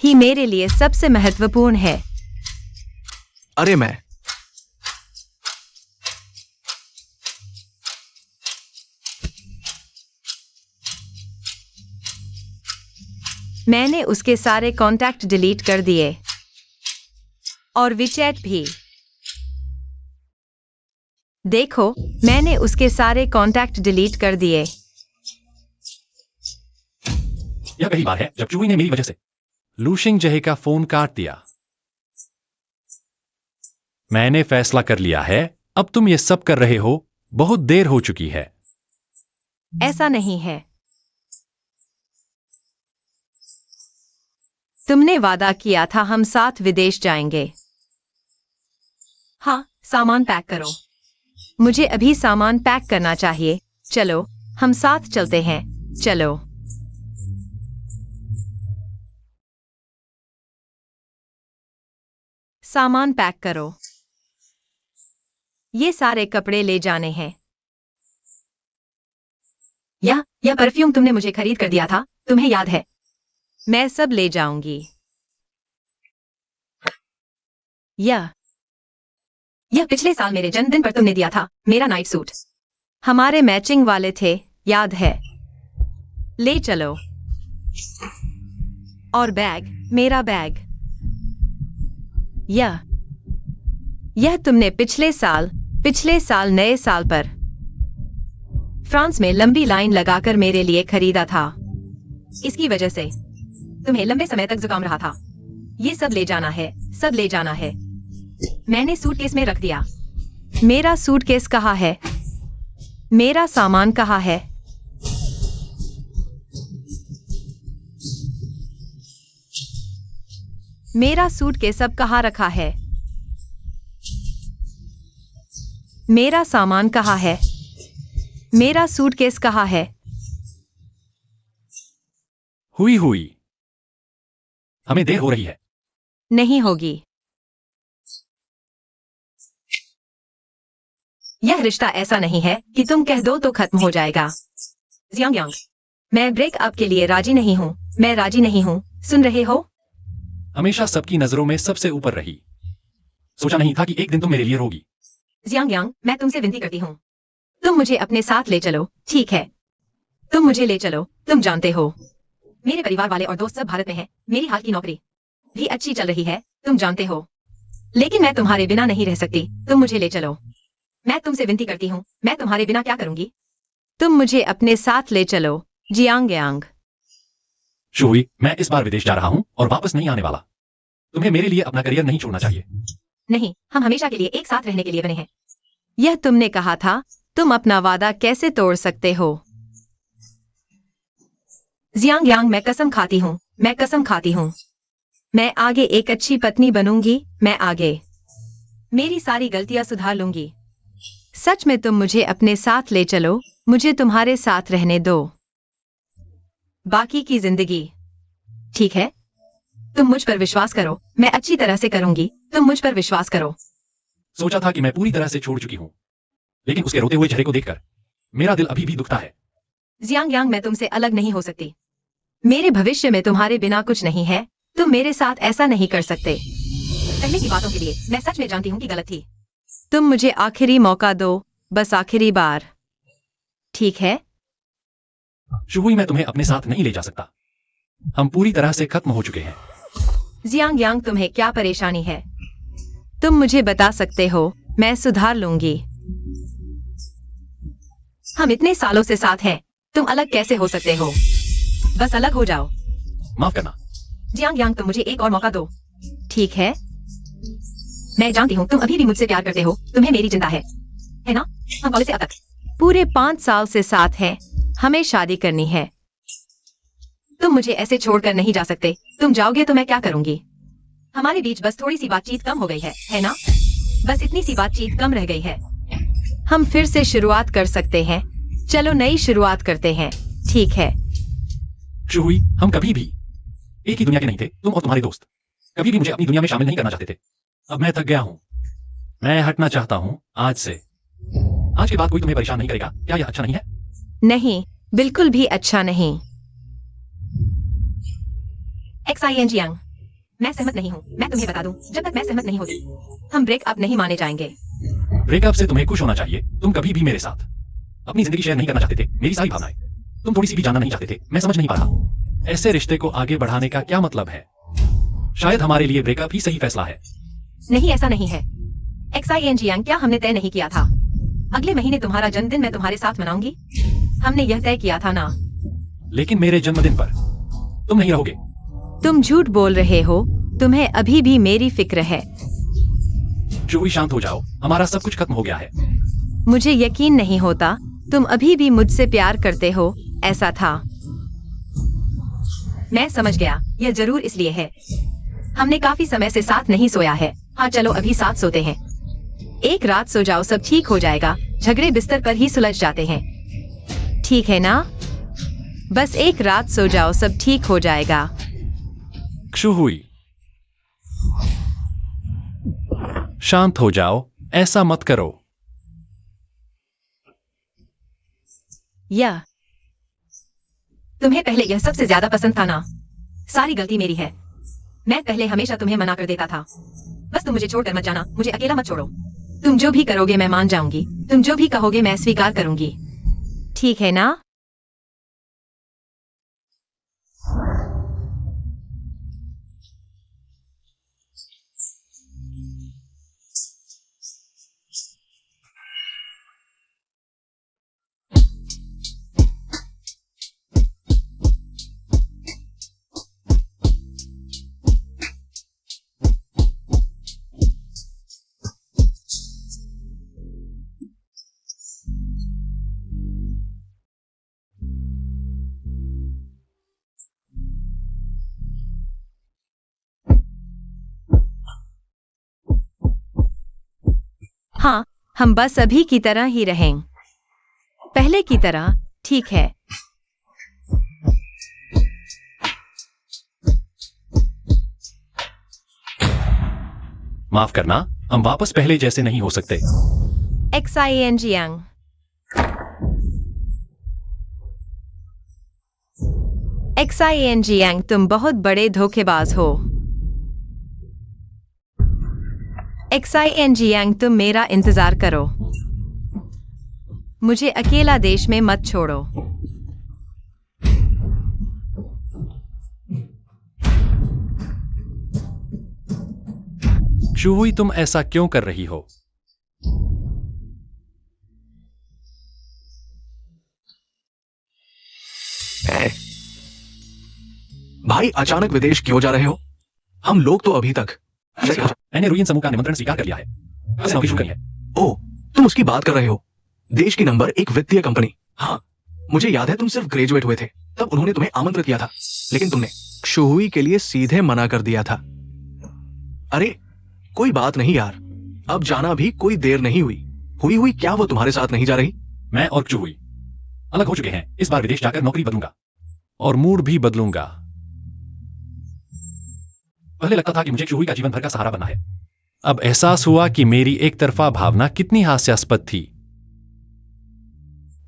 ही मेरे लिए सबसे महत्वपूर्ण है। अरे मैं मैंने उसके सारे कॉन्टैक्ट डिलीट कर दिए और विचैट भी। देखो, मैंने उसके सारे कॉन्टैक्ट डिलीट कर दिए। यह पहली बार है जब चुई ने मेरी वजह से लूशिंग जहे का फोन काट दिया। मैंने फैसला कर लिया है, अब तुम ये सब कर रहे हो, बहुत देर हो चुकी है। ऐसा नहीं है। तुमने वादा किया था हम साथ विदेश जाएंगे। हाँ, सामान पैक करो। मुझे अभी सामान पैक करना चाहिए। चलो, हम साथ चलते हैं। चलो। सामान पैक करो। ये सारे कपड़े ले जाने हैं। यह परफ्यूम तुमने मुझे खरीद कर दिया था, तुम्हें याद है? मैं सब ले जाऊंगी। यह पिछले साल मेरे जन्मदिन पर तुमने दिया था, मेरा नाइट सूट। हमारे मैचिंग वाले थे, याद है? ले चलो। और बैग, मेरा बैग। यह तुमने पिछले साल नए साल पर फ्रांस में लंबी लाइन लगाकर मेरे लिए खरीदा था। इसकी वजह से तुम्हें लंबे समय तक जुकाम रहा था। ये सब ले जाना है, सब ले जाना है। मैंने सूटकेस में रख दिया। मेरा सूटकेस कहाँ है? मेरा सामान कहाँ है? मेरा सूटकेस अब कहाँ रखा है? मेरा सामान कहाँ है? मेरा सूटकेस कहाँ है? हुई हमें देर हो रही है। नहीं होगी। यह रिश्ता ऐसा नहीं है कि तुम कह दो तो खत्म हो जाएगा। जियांग यांग, मैं ब्रेकअप के लिए राजी नहीं हूँ। मैं राजी नहीं हूँ, सुन रहे हो? हमेशा सबकी नजरों में सबसे ऊपर रही। सोचा नहीं था कि एक दिन तुम मेरे लिए रोगी। जियांग यांग, मैं तुमसे विनती करती हूँ, तुम मुझे अपने साथ ले चलो, ठीक है? तुम मुझे ले चलो। तुम जानते हो, मेरे परिवार वाले और दोस्त सब भारत में हैं। मेरी हाल की नौकरी भी अच्छी चल रही है, तुम जानते हो। लेकिन मैं तुम्हारे बिना नहीं रह सकती। तुम मुझे ले चलो। मैं तुमसे विनती करती हूँ, मैं तुम्हारे बिना क्या करूंगी? तुम मुझे अपने साथ ले चलो, जियांग यांग। शुई, मैं इस बार विदेश जा रहा हूँ और वापस नहीं आने वाला। तुम्हें मेरे लिए अपना करियर नहीं छोड़ना चाहिए। नहीं, हम हमेशा के लिए एक साथ रहने के लिए बने हैं। यह तुमने कहा था। तुम अपना वादा कैसे तोड़ सकते हो? जियांग यांग, मैं कसम खाती हूँ, मैं कसम खाती हूँ, मैं आगे एक अच्छी पत्नी बनूंगी। मैं आगे मेरी सारी गलतियां सुधार लूंगी। सच में तुम मुझे अपने साथ ले चलो, मुझे तुम्हारे साथ रहने दो बाकी की जिंदगी, ठीक है? तुम मुझ पर विश्वास करो, मैं अच्छी तरह से करूंगी। तुम मुझ पर विश्वास करो। सोचा था कि मैं पूरी तरह से छोड़ चुकी हूँ, लेकिन उसके रोते हुए चेहरे को देखकर मेरा दिल अभी भी दुखता है। जियांग यांग, मैं तुमसे अलग नहीं हो सकती। मेरे भविष्य में तुम्हारे बिना कुछ नहीं है। तुम मेरे साथ ऐसा नहीं कर सकते। पहले की बातों के लिए मैं सच में जानती हूँ कि गलत थी। तुम मुझे आखिरी मौका दो, बस आखिरी बार, ठीक है? शुई, मैं तुम्हें अपने साथ नहीं ले जा सकता। हम पूरी तरह से खत्म हो चुके हैं। जियांग यांग, तुम्हें क्या परेशानी है? तुम मुझे बता सकते हो, मैं सुधार लूंगी। हम इतने सालों से साथ हैं, तुम अलग कैसे हो सकते हो? बस अलग हो जाओ। माफ करना जियांग यांग, तुम मुझे एक और मौका दो, ठीक है? मैं जानती हूँ तुम अभी भी मुझसे प्यार करते हो, तुम्हें मेरी चिंता है ना? हम कॉलेज से अब तक पूरे 5 साल से साथ हैं, हमें शादी करनी है। तुम मुझे ऐसे छोड़कर नहीं जा सकते। तुम जाओगे तो मैं क्या करूंगी? हमारे बीच बस थोड़ी सी बातचीत कम हो गई है ना? बस इतनी सी बातचीत कम रह गई है। हम फिर से शुरुआत कर सकते हैं। चलो नई शुरुआत करते हैं, ठीक है? शुई, हम कभी भी एक ही दुनिया के नहीं थे। तुम और तुम्हारे दोस्त कभी भी मुझे अपनी दुनिया में शामिल नहीं करना चाहते थे। अब मैं थक गया हूं। मैं हटना चाहता हूं आज से। आज के बाद कोई तुम्हें परेशान नहीं करेगा। क्या यह अच्छा नहीं है? नहीं, बिल्कुल भी अच्छा नहीं। XING यंग, मैं सहमत नहीं हूँ। मैं तुम्हें बता दूं, जब तक मैं सहमत नहीं होती, हम ब्रेकअप नहीं माने जाएंगे। ब्रेकअप से तुम्हें खुश होना चाहिए। तुम कभी भी मेरे साथ अपनी जिंदगी शेयर नहीं करना चाहते थे, मेरी सारी भावनाएं तुम थोड़ी सी भी जानना नहीं चाहते थे। मैं समझ नहीं पा रहा, ऐसे रिश्ते को आगे बढ़ाने का क्या मतलब है? शायद हमारे लिए ब्रेकअप ही सही फैसला है। नहीं, ऐसा नहीं है। XING यंग, क्या हमने तय नहीं किया था अगले महीने तुम्हारा जन्मदिन मैं तुम्हारे साथ मनाऊंगी? हमने यह तय किया था ना? लेकिन मेरे जन्मदिन पर तुम नहीं रहोगे। तुम झूठ बोल रहे हो। तुम्हें अभी भी मेरी फिक्र है। चूही, शांत हो जाओ। हमारा सब कुछ खत्म हो गया है। मुझे यकीन नहीं होता। तुम अभी भी मुझसे प्यार करते हो। ऐसा था। मैं समझ गया। यह जरूर इसलिए है। हमने काफी समय से साथ नहीं सोया है। हाँ, चलो अभी साथ सोते हैं। एक रात सो जाओ, सब ठीक हो जाएगा। झगड़े बिस्तर पर ही सुलझ जाते हैं, ठीक है ना? बस एक रात सो जाओ, सब ठीक हो जाएगा। चूही, शांत हो जाओ। ऐसा मत करो। या तुम्हें पहले यह सबसे ज्यादा पसंद था ना? सारी गलती मेरी है। मैं पहले हमेशा तुम्हें मना कर देता था। बस तुम मुझे छोड़कर मत जाना। मुझे अकेला मत छोड़ो। तुम जो भी करोगे मैं मान जाऊंगी। तुम जो भी कहोगे मैं स्वीकार करूंगी, ठीक है ना? हाँ, हम बस अभी की तरह ही रहें। पहले की तरह, ठीक है? माफ करना, हम वापस पहले जैसे नहीं हो सकते। XING यंग, XING यंग, तुम बहुत बड़े धोखेबाज हो। XING यंग, तुम मेरा इंतजार करो। मुझे अकेला देश में मत छोड़ो। चूही, तुम ऐसा क्यों कर रही हो? भाई, अचानक विदेश क्यों जा रहे हो? हम लोग तो अभी तक मैंने रुइन समूह का निमंत्रण स्वीकार कर लिया है। कल से नौकरी शुरू करनी है। ओह, तुम उसकी बात कर रहे हो? देश की नंबर 1 वित्तीय कंपनी। हाँ, मुझे याद है तुम सिर्फ ग्रेजुएट हुए थे तब उन्होंने तुम्हें आमंत्रित किया था, लेकिन तुमने शुहुई के लिए सीधे मना कर दिया था। अरे कोई बात नहीं यार, अब जाना भी कोई देर नहीं हुई हुई क्या वो तुम्हारे साथ नहीं जा रही? मैं और चूही अलग हो चुके हैं। इस बार विदेश जाकर नौकरी बदलूंगा और मूड भी बदलूंगा। पहले लगता था कि मुझे चूही का जीवन भर का सहारा बनना है। अब एहसास हुआ कि मेरी एक तरफा भावना कितनी हास्यास्पद थी।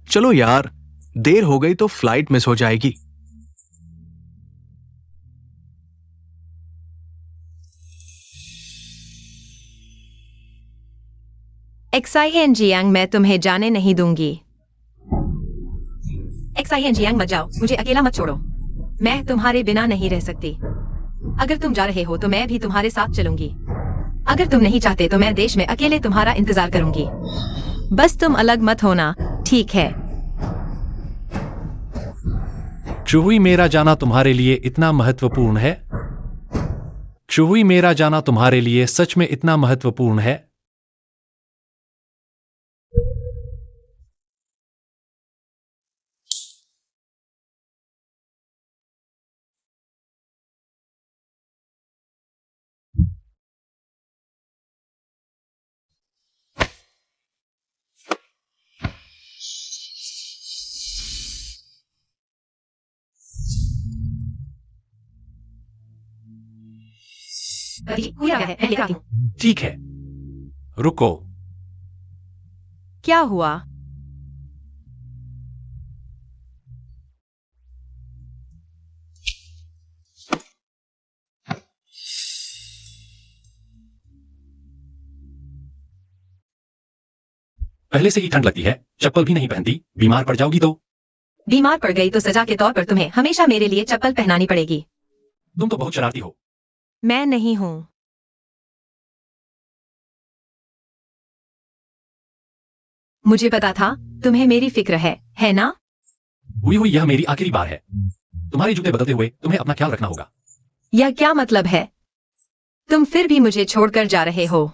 चलो यार, देर हो गई तो फ्लाइट मिस हो जाएगी। XING यंग, मैं तुम्हें जाने नहीं दूंगी। XING यंग, मत जाओ। मुझे अकेला मत छोड़ो। मैं तुम्हारे बिना नहीं रह सकती। अगर तुम जा रहे हो तो मैं भी तुम्हारे साथ चलूंगी। अगर तुम नहीं चाहते तो मैं देश में अकेले तुम्हारा इंतजार करूंगी। बस तुम अलग मत होना, ठीक है? चूही, मेरा जाना तुम्हारे लिए इतना महत्वपूर्ण है? चूही, मेरा जाना तुम्हारे लिए सच में इतना महत्वपूर्ण है? कोई आ गया है, मैं लेकर आती हूँ। ठीक है, रुको। क्या हुआ? पहले से ही ठंड लगती है, चप्पल भी नहीं पहनती, बीमार पड़ जाओगी तो। बीमार पड़ गई तो सजा के तौर पर तुम्हें हमेशा मेरे लिए चप्पल पहनानी पड़ेगी। तुम तो बहुत शरारती हो। मैं नहीं हूं। मुझे पता था तुम्हें मेरी फिक्र है ना? हुई यह मेरी आखिरी बार है। तुम्हारे जूते बदलते हुए तुम्हें अपना ख्याल रखना होगा। यह क्या मतलब है? तुम फिर भी मुझे छोड़कर जा रहे हो?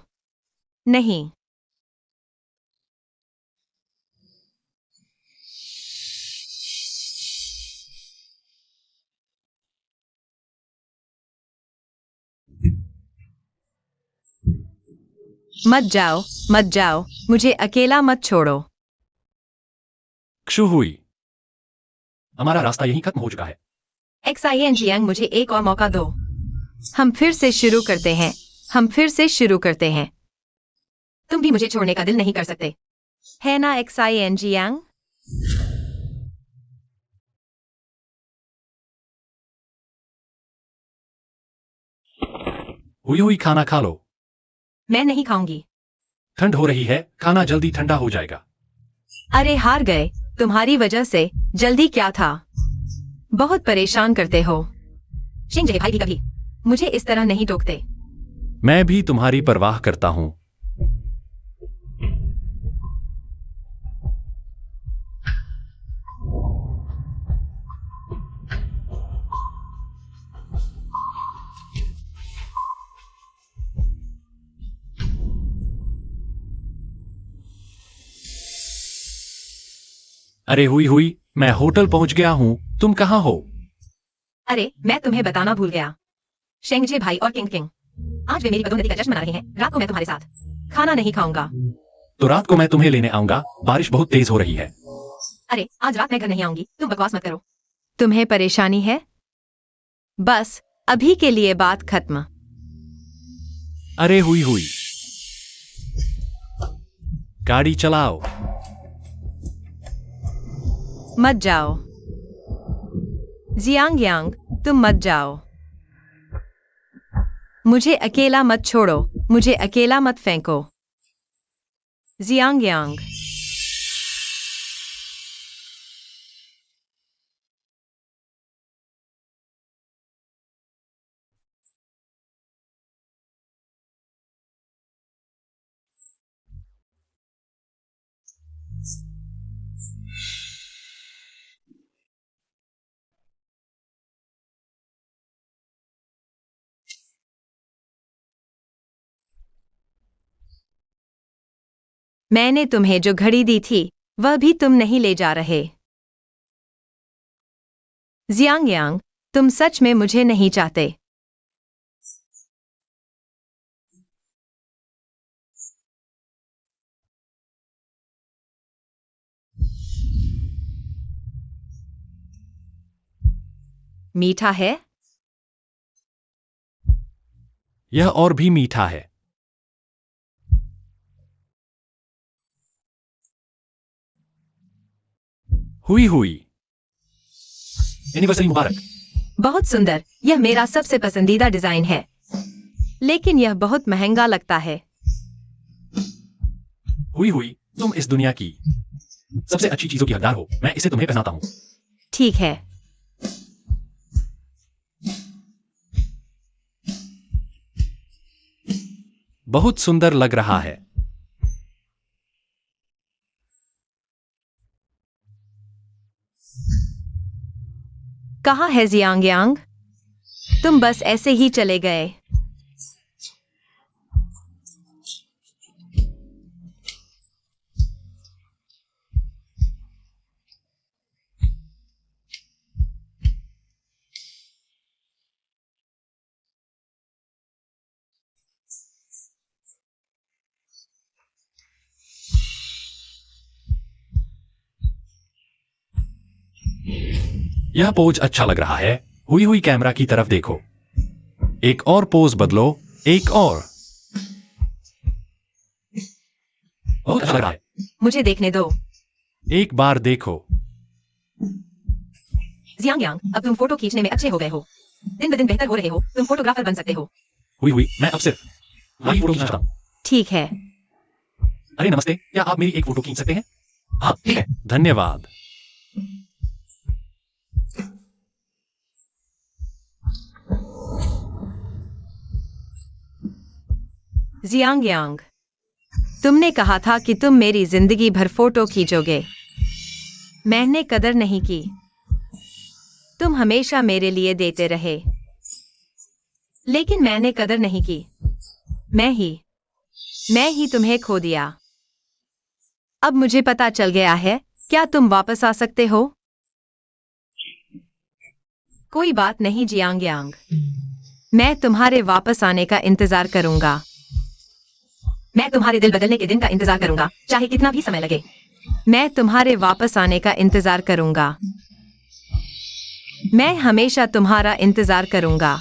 नहीं। मत जाओ, मत जाओ, मुझे अकेला मत छोड़ो। क्षु हुई, हमारा रास्ता यहीं खत्म हो चुका है। XING मुझे एक और मौका दो। हम फिर से शुरू करते हैं। हम फिर से शुरू करते हैं। तुम भी मुझे छोड़ने का दिल नहीं कर सकते, है ना XING? हुई खाना खा लो। मैं नहीं खाऊंगी। ठंड हो रही है, खाना जल्दी ठंडा हो जाएगा। अरे हार गए, तुम्हारी वजह से। जल्दी क्या था? बहुत परेशान करते हो। शिंजे भाई भी कभी मुझे इस तरह नहीं टोकते। मैं भी तुम्हारी परवाह करता हूं। अरे हुई, मैं होटल पहुंच गया हूं। तुम कहां हो? अरे मैं तुम्हें बताना भूल गया। शेंगजे भाई और किंग किंग आज वे मेरी पदोन्नति का जश्न मना रहे हैं। रात को मैं तुम्हारे साथ खाना नहीं खाऊंगा। तो रात को मैं तुम्हें लेने आऊंगा। बारिश बहुत तेज हो रही है। अरे आज रात मैं घर नहीं आऊंगी। तुम बकवास मत करो। तुम्हें परेशानी है? बस अभी के लिए बात खत्म। अरे हुई, गाड़ी चलाओ। मत जाओ जियांग यांग, तुम मत जाओ। मुझे अकेला मत छोड़ो। मुझे अकेला मत फेंको। जियांग यांग। मैंने तुम्हें जो घड़ी दी थी वह भी तुम नहीं ले जा रहे। जियांग यांग, तुम सच में मुझे नहीं चाहते। मीठा है? यह और भी मीठा है। हुई एनिवर्सरी मुबारक। बहुत सुंदर। यह मेरा सबसे पसंदीदा डिजाइन है, लेकिन यह बहुत महंगा लगता है। हुई, तुम इस दुनिया की सबसे अच्छी चीजों की हकदार हो। मैं इसे तुम्हें पहनाता हूं। ठीक है। बहुत सुंदर लग रहा है। कहाँ है जियांग यांग? तुम बस ऐसे ही चले गए। यह पोज अच्छा लग रहा है। हुई कैमरा की तरफ देखो। एक और पोज बदलो। एक और। बहुत अच्छा लग रहा है। मुझे देखने दो। एक बार देखो। जियांग यांग, अब तुम फोटो खींचने में अच्छे हो गए हो। दिन ब दिन बेहतर हो रहे हो। तुम फोटोग्राफर बन सकते हो। हुई मैं अब सिर्फ वही फोटो खींचता हूँ। ठीक है। अरे नमस्ते, क्या आप मेरी एक फोटो खींच सकते हैं? हाँ ठीक है। धन्यवाद। जियांग यांग, तुमने कहा था कि तुम मेरी जिंदगी भर फोटो खींचोगे। मैंने कदर नहीं की। तुम हमेशा मेरे लिए देते रहे, लेकिन मैंने कदर नहीं की। मैं ही तुम्हें खो दिया। अब मुझे पता चल गया है। क्या तुम वापस आ सकते हो? कोई बात नहीं जियांग यांग, मैं तुम्हारे वापस आने का इंतजार करूंगा। मैं तुम्हारे दिल बदलने के दिन का इंतजार करूंगा, चाहे कितना भी समय लगे। मैं तुम्हारे वापस आने का इंतजार करूंगा। मैं हमेशा तुम्हारा इंतजार करूंगा।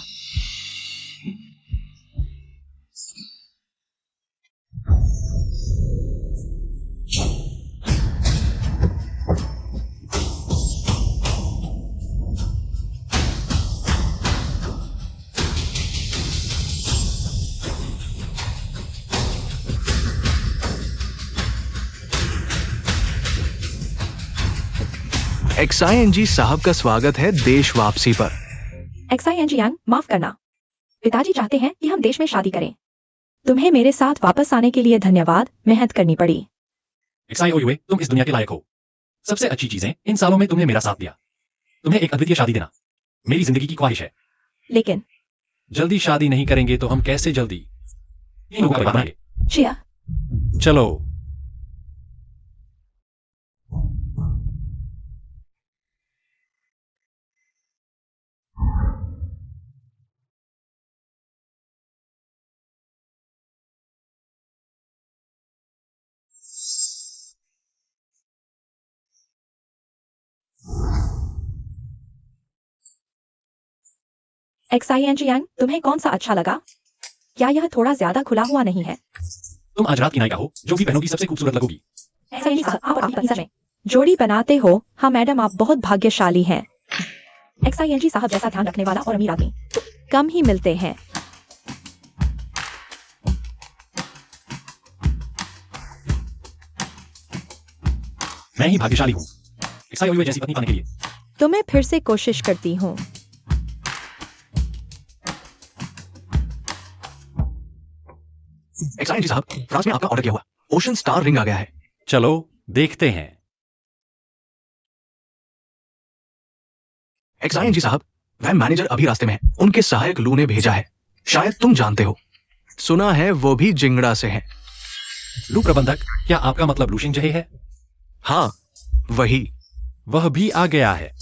XING साहब का स्वागत है देश वापसी पर। XING यांग, माफ करना। पिताजी चाहते हैं कि हम देश में शादी करें। तुम्हें मेरे साथ वापस आने के लिए धन्यवाद। मेहनत करनी पड़ी। XIOUA, तुम इस दुनिया के लायक हो। सबसे अच्छी चीजें इन सालों में तुमने मेरा साथ दिया। तुम्हें एक अद्वितीय शादी देना मेरी जिंदगी की ख्वाहिश है। लेकिन जल्दी शादी नहीं करेंगे तो हम कैसे जल्दी इन लोगों का परिवार बनाएंगे? चिया, चलो। XING यांग, तुम्हें कौन सा अच्छा लगा? क्या यह थोड़ा ज्यादा खुला हुआ नहीं है? तुम आज रात की नायिका हो, जो भी पहनोगी सबसे खूबसूरत लगोगी। XING साहब, आप और आपकी पत्नी सच में जोड़ी बनाते हो। हाँ मैडम, आप बहुत भाग्यशाली हैं। XING साहब जैसा ध्यान रखने वाला और अमीर आदमी कम ही मिलते हैं। मैं ही भाग्यशाली हूँ XIOUA जैसी पत्नी पाने के लिए। तो मैं फिर से कोशिश करती हूँ। XING साहब, फ्रांस में आपका ऑर्डर किया हुआ ओशन स्टार रिंग आ गया है। चलो देखते हैं। XING साहब, वह मैनेजर अभी रास्ते में है। उनके सहायक लू ने भेजा है। शायद तुम जानते हो। सुना है वो भी जिंगड़ा से है। लू प्रबंधक, क्या आपका मतलब लूशिंग जहे है? हाँ वही। वह भी आ गया है।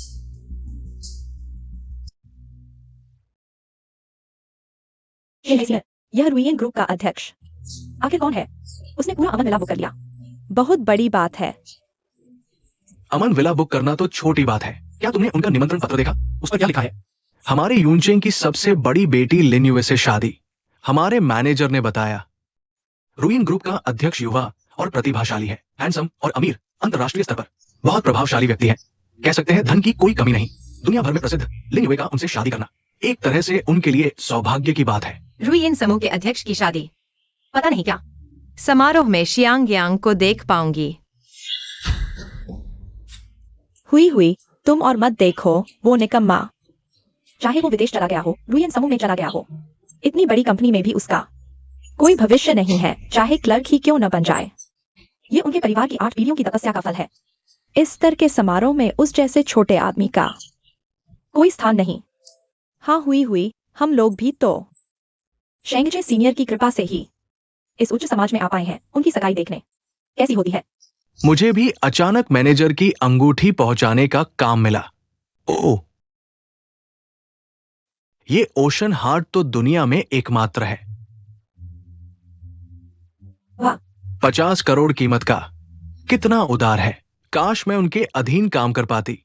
यह रुइयन ग्रुप का अध्यक्ष आखिर कौन है? उसने पूरा अमन विला बुक कर लिया। बहुत बड़ी बात है। अमन विला बुक करना तो छोटी बात है। क्या तुमने उनका निमंत्रण पत्र देखा? उस पर क्या लिखा है? हमारे यूनचेंग की सबसे बड़ी बेटी लिन्युए से शादी। हमारे मैनेजर ने बताया। रुइन ग्रुप का अध्यक्ष युवा और प्रतिभाशाली है, हैंडसम और अमीर, अंतरराष्ट्रीय स्तर पर बहुत प्रभावशाली व्यक्ति है। कह सकते हैं धन की कोई कमी नहीं। दुनिया भर में प्रसिद्ध लिन्युए का उनसे शादी करना एक तरह से उनके लिए सौभाग्य की बात है। रुइन समूह के अध्यक्ष की शादी, पता नहीं क्या समारोह में शियांग यांग को देख पाऊंगी। हुई तुम और मत देखो वो निकम्मा। चाहे वो विदेश चला गया हो, रुइन समूह में चला गया हो, इतनी बड़ी कंपनी में भी उसका कोई भविष्य नहीं है, चाहे क्लर्क ही क्यों न बन जाए। ये उनके परिवार की 8 पीढ़ियों की तपस्या का फल है। इस स्तर के समारोह में उस जैसे छोटे आदमी का कोई स्थान नहीं। हाँ हुई हम लोग भी तो शेंगचे सीनियर की कृपा से ही इस उच्च समाज में आ पाए हैं। उनकी सगाई देखने कैसी होती है? मुझे भी अचानक मैनेजर की अंगूठी पहुंचाने का काम मिला। ओह, ये ओशन हार्ट तो दुनिया में एकमात्र है। वाह, 50 करोड़ कीमत का। कितना उदार है। काश मैं उनके अधीन काम कर पाती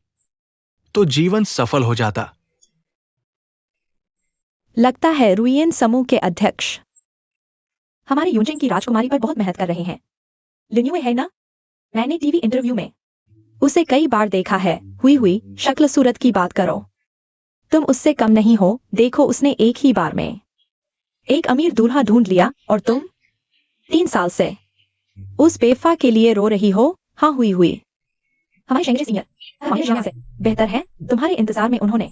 तो जीवन सफल हो जाता। लगता है रुइन समूह के अध्यक्ष हमारे यूनचेंग की राजकुमारी पर बहुत मेहनत कर रहे हैं। लिन्युए है ना? मैंने टीवी इंटरव्यू में उसे कई बार देखा है। हुई शक्ल सूरत की बात करो, तुम उससे कम नहीं हो। देखो, उसने एक ही बार में एक अमीर दूल्हा ढूंढ लिया और तुम 3 साल से उस बेवफा के लिए रो रही हो। हाँ हुई हमारे शेंगजे सीनियर हमारे यहाँ से बेहतर है। तुम्हारे इंतजार में उन्होंने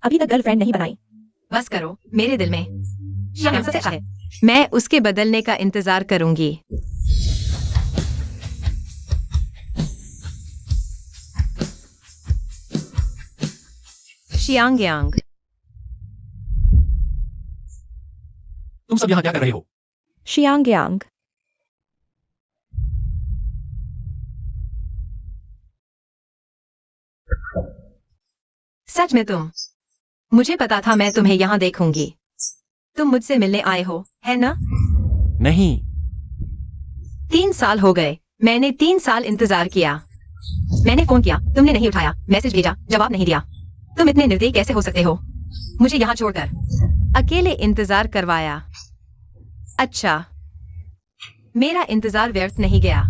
अभी तक गर्लफ्रेंड नहीं बनाई। बस करो, मेरे दिल में शियांग सबसे अच्छा है। मैं उसके बदलने का इंतजार करूंगी। शियांग यांग, तुम सब यहाँ क्या कर रहे हो? शियांग यांग, सच में तुम? मुझे पता था मैं तुम्हें यहाँ देखूंगी। तुम मुझसे मिलने आए हो, है ना? नहीं। 3 साल हो गए। मैंने 3 साल इंतजार किया। मैंने फोन किया, तुमने नहीं उठाया। मैसेज भेजा, जवाब नहीं दिया। तुम इतने निर्दयी कैसे हो सकते हो? मुझे यहाँ छोड़कर अकेले इंतजार करवाया। अच्छा, मेरा इंतजार व्यर्थ नहीं गया।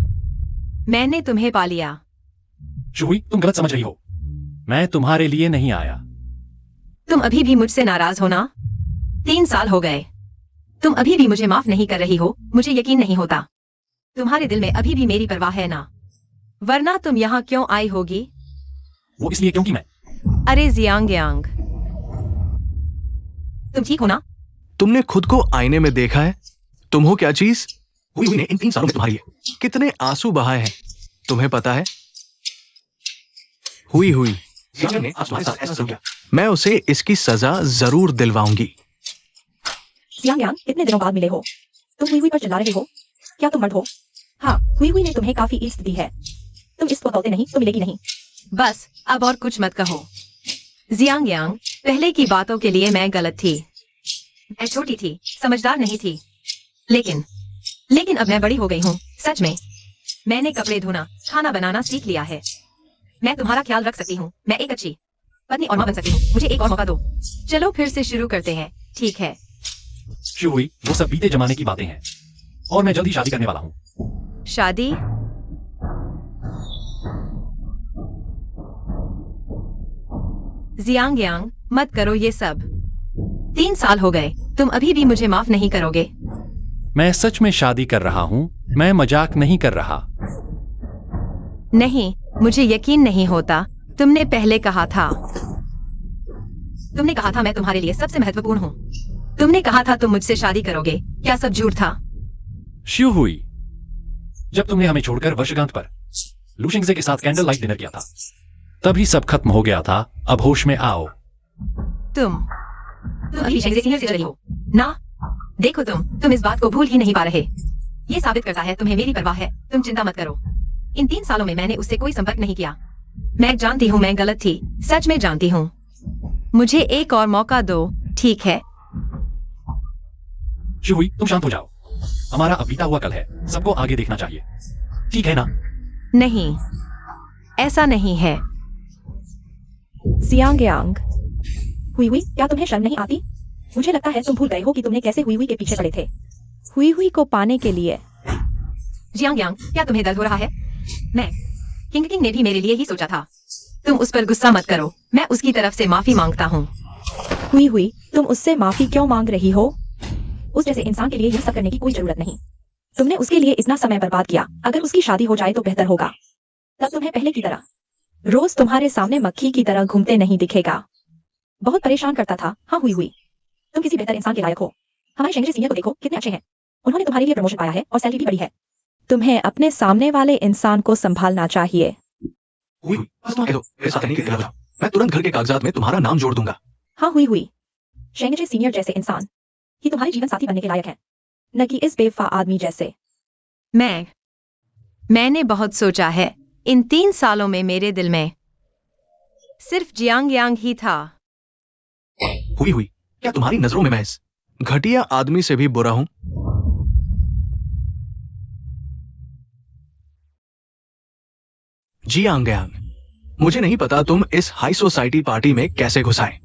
मैंने तुम्हें पा लिया। शुई, तुम गलत समझ रही हो। मैं तुम्हारे लिए नहीं आया। तुम अभी भी मुझसे नाराज हो ना? 3 साल हो गए। तुम अभी भी मुझे माफ नहीं कर रही हो। मुझे यकीन नहीं होता। तुम्हारे दिल में अभी भी मेरी परवाह है ना? वरना तुम यहाँ क्यों आई होगी? वो इसलिए क्योंकि मैं अरे जियांग यांग, तुम ठीक हो ना? तुमने खुद को आईने में देखा है? तुम हो क्या चीज? हुई ने इन 3 सालों में तुम्हारे लिए कितने आंसू बहाए हैं, तुम्हें पता है? हुई ने आज तुम्हारे साथ ऐसा सलूक किया। मैं उसे इसकी सजा जरूर दिलवाऊंगी। शियांग यांग, कितने दिनों बाद मिले हो? तुम हुई पर चिल्ला रहे हो? क्या तुम मर्द हो? हाँ, हुई ने तुम्हें काफी इज्जत दी है। तुम इस को तोड़ते नहीं तो मिलेगी नहीं। बस अब और कुछ मत कहो। जियांग यांग, पहले की बातों के लिए मैं गलत थी। मैं छोटी थी, समझदार नहीं थी। लेकिन अब मैं बड़ी हो गई हूँ। सच में, मैंने कपड़े धोना, खाना बनाना सीख लिया है। मैं तुम्हारा ख्याल रख सकती हूँ। मैं एक अच्छी पत्नी और माँ बन सकती हूँ। मुझे एक और मौका दो। चलो फिर से शुरू करते हैं, ठीक है? शुई, वो सब बीते जमाने की बातें हैं और मैं जल्दी शादी करने वाला हूँ। शादी? जियांग यांग, मत करो ये सब। 3 साल हो गए, तुम अभी भी मुझे माफ नहीं करोगे। मैं सच में शादी कर रहा हूँ। मैं मजाक नहीं कर रहा। नहीं, मुझे यकीन नहीं होता। तुमने पहले कहा था। तुमने कहा था मैं तुम्हारे लिए सबसे महत्वपूर्ण हूँ। तुमने कहा था तुम मुझसे शादी करोगे। क्या सब झूठ था? श्यू हुई, जब तुमने हमें छोड़कर वर्षगांठ पर लुशिंगजे के साथ कैंडल लाइट डिनर किया था, तभी सब खत्म हो गया था। अब होश में आओ। तुम अभी शेंगजे सीनियर से डरी हो ना? देखो, तुम इस बात को भूल ही नहीं पा रहे। ये साबित करता है तुम्हें मेरी परवाह है। तुम चिंता मत करो। इन 3 सालों में मैंने उससे कोई संपर्क नहीं किया। मैं जानती हूँ मैं गलत थी। सच में जानती हूँ। मुझे एक और मौका दो, ठीक है? श्यू हुई, तुम शांत हो जाओ। हमारा अब बीता हुआ कल है। सबको आगे देखना चाहिए, ठीक है ना? नहीं, ऐसा नहीं है। शियांग यांग, हुई, क्या तुम्हें शर्म नहीं आती? मुझे लगता है तुम भूल गए हो कि तुमने कैसे हुई के पीछे पड़े थे। हुई को पाने के लिए। जियांग यांग, क्या तुम्हें दर्द हो रहा है? मैं किंग ने भी मेरे लिए ही सोचा था। तुम उस पर गुस्सा मत करो। मैं उसकी तरफ से माफी मांगता हूँ। हुई, तुम उससे माफी क्यों मांग रही हो? उस जैसे इंसान के लिए ये सब करने की कोई जरूरत नहीं। तुमने उसके लिए इतना समय बर्बाद किया। अगर उसकी शादी हो जाए तो बेहतर होगा। तब तुम्हें पहले की तरह रोज तुम्हारे सामने मक्खी की तरह घूमते नहीं दिखेगा। बहुत परेशान करता था। हाँ हुई, तुम किसी बेहतर इंसान के लायक हो। हमारे शेंगजे सीनियर को देखो, कितने अच्छे हैं। उन्होंने तुम्हारे लिए प्रमोशन पाया है और सैलरी भी बढ़ी है। तुम्हें अपने सामने वाले इंसान को संभालना चाहिए। हुई, बस तुम कह दो, मेरे साथ रहने के लिए तैयार हो जाओ। मैं तुरंत घर के कागजात में तुम्हारा नाम जोड़ दूंगा। हाँ हुई, शेंगजे सीनियर जैसे इंसान ही तुम्हारे जीवन साथी बनने के लायक है, न कि इस बेवफा आदमी जैसे। मैंने बहुत सोचा है। इन 3 सालों में मेरे दिल में सिर्फ जियांग यांग ही था। हुई, क्या तुम्हारी नजरों में मैं इस घटिया आदमी से भी बुरा हूं? जियांग यांग, मुझे नहीं पता तुम इस हाई सोसाइटी पार्टी में कैसे घुस आए,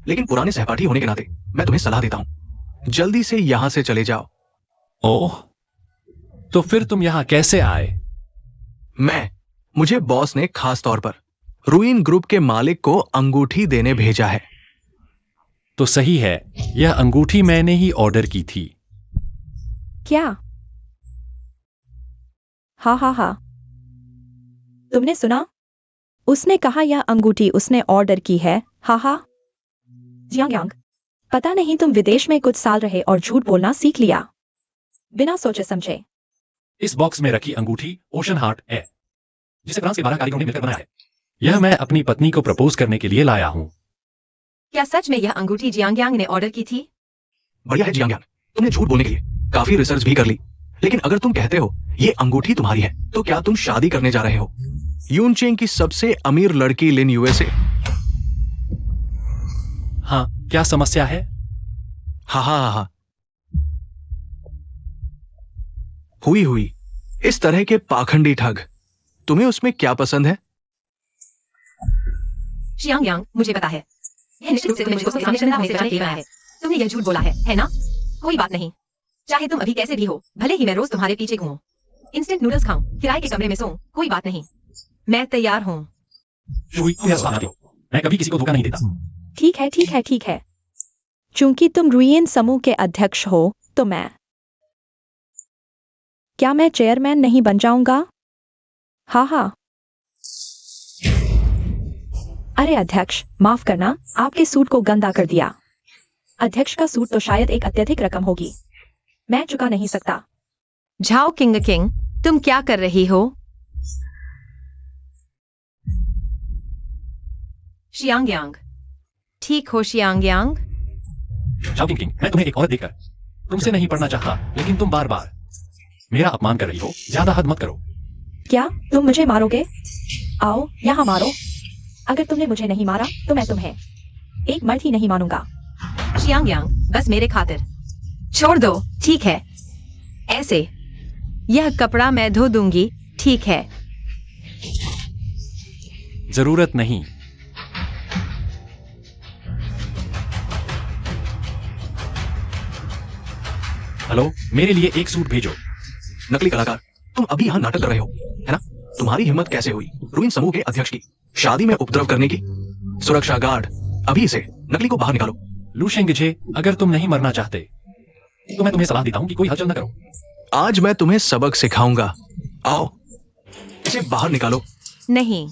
लेकिन पुराने सहपाठी होने के नाते मैं तुम्हें सलाह देता हूं, जल्दी से यहां से चले जाओ। ओह, तो फिर तुम यहां कैसे आए? मुझे बॉस ने खास तौर पर रुइन ग्रुप के मालिक को अंगूठी देने भेजा है। तो सही है, यह अंगूठी मैंने ही ऑर्डर की थी। क्या? हाँ हाँ हाँ, तुमने सुना? उसने कहा यह अंगूठी उसने ऑर्डर की है। हाँ हाँ। जियांग यांग, पता नहीं तुम विदेश में कुछ साल रहे और झूठ बोलना सीख लिया बिना सोचे समझे। इस बॉक्स में रखी अंगूठी ओशन हार्ट है, जिसे फ्रांस के 12 कारीगरों ने मिलकर बनाया है। यह मैं अपनी पत्नी को प्रपोज करने के लिए लाया हूँ। क्या सच में यह अंगूठी जियांग यांग ने ऑर्डर की थी? बढ़िया है जियांग यांग, तुमने झूठ बोलने के लिए काफी रिसर्च भी कर ली। लेकिन अगर तुम कहते हो ये अंगूठी तुम्हारी है, तो क्या तुम शादी करने जा रहे हो यूनचेंग की सबसे अमीर लड़की लिन यूएसए? हाँ, क्या समस्या है? हाँ हाँ हाँ हाँ। हुई इस तरह के पाखंडी ठग, तुम्हें उसमें क्या पसंद है? जियांग यांग, मुझे पता है, यह निश्चित रूप से तुम्हें मुझको सामने शर्मिंदा होने से बचाने के लिए बनाया है। तुमने यह झूठ बोला है ना? कोई बात नहीं, चाहे तुम अभी कैसे भी हो, भले ही मैं रोज तुम्हारे पीछे घूमूं, इंस्टेंट नूडल्स खाऊं, किराए के कमरे में सोऊं, कोई बात नहीं, मैं तैयार हूँ। मैं कभी किसी को धोखा नहीं देता। ठीक है ठीक है ठीक है, चूंकि तुम रुइन समूह के अध्यक्ष हो तो क्या मैं चेयरमैन नहीं बन जाऊंगा? हाँ हाँ। अरे अध्यक्ष, माफ करना, आपके सूट को गंदा कर दिया। अध्यक्ष का सूट तो शायद एक अत्यधिक रकम होगी, मैं चुका नहीं सकता। झाओ किंग किंग, तुम क्या कर रही हो? शियांग यांग, ठीक हो शियांग यांग? झाओ किंग किंग, मैं तुम्हें एक और देखकर तुमसे नहीं पढ़ना चाहता, लेकिन तुम बार बार मेरा अपमान कर रही हो। ज्यादा हद मत करो। क्या तुम मुझे मारोगे? आओ यहाँ मारो। अगर तुमने मुझे नहीं मारा तो मैं तुम्हें एक मर्द ही नहीं मानूंगा। शियांग यांग, बस मेरे खातिर छोड़ दो, ठीक है? ऐसे यह कपड़ा मैं धो दूंगी, ठीक है? जरूरत नहीं। हेलो, मेरे लिए एक सूट भेजो। नकली कलाकार, तुम अभी यहाँ नाटक कर रहे हो, है ना? तुम्हारी हिम्मत कैसे हुई रुइन समूह के अध्यक्ष की शादी में उपद्रव करने की? सुरक्षा गार्ड, अभी इसे नकली को बाहर निकालो। लू शेंगजे, अगर तुम नहीं मरना चाहते तो मैं तुम्हें सलाह देता हूँ कि कोई हलचल न करो। आज मैं तुम्हें सबक सिखाऊंगा। आओ, इसे बाहर निकालो। नहीं।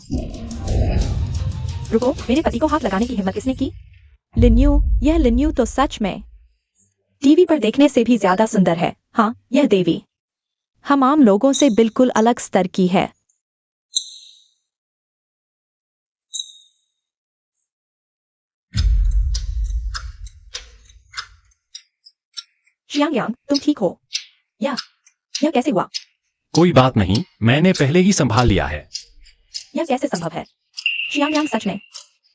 रुको, मेरे पति को हाथ लगाने की हिम्मत किसने की? लिन्यू, यह लिन्यू तो सच में टीवी पर देखने से भी ज्यादा सुंदर है। हाँ, यह देवी हम आम लोगों से बिल्कुल अलग स्तर की है। शियांग यांग, तुम ठीक हो? यह कैसे हुआ? कोई बात नहीं, मैंने पहले ही संभाल लिया है। यह कैसे संभव है? शियांग यांग सच में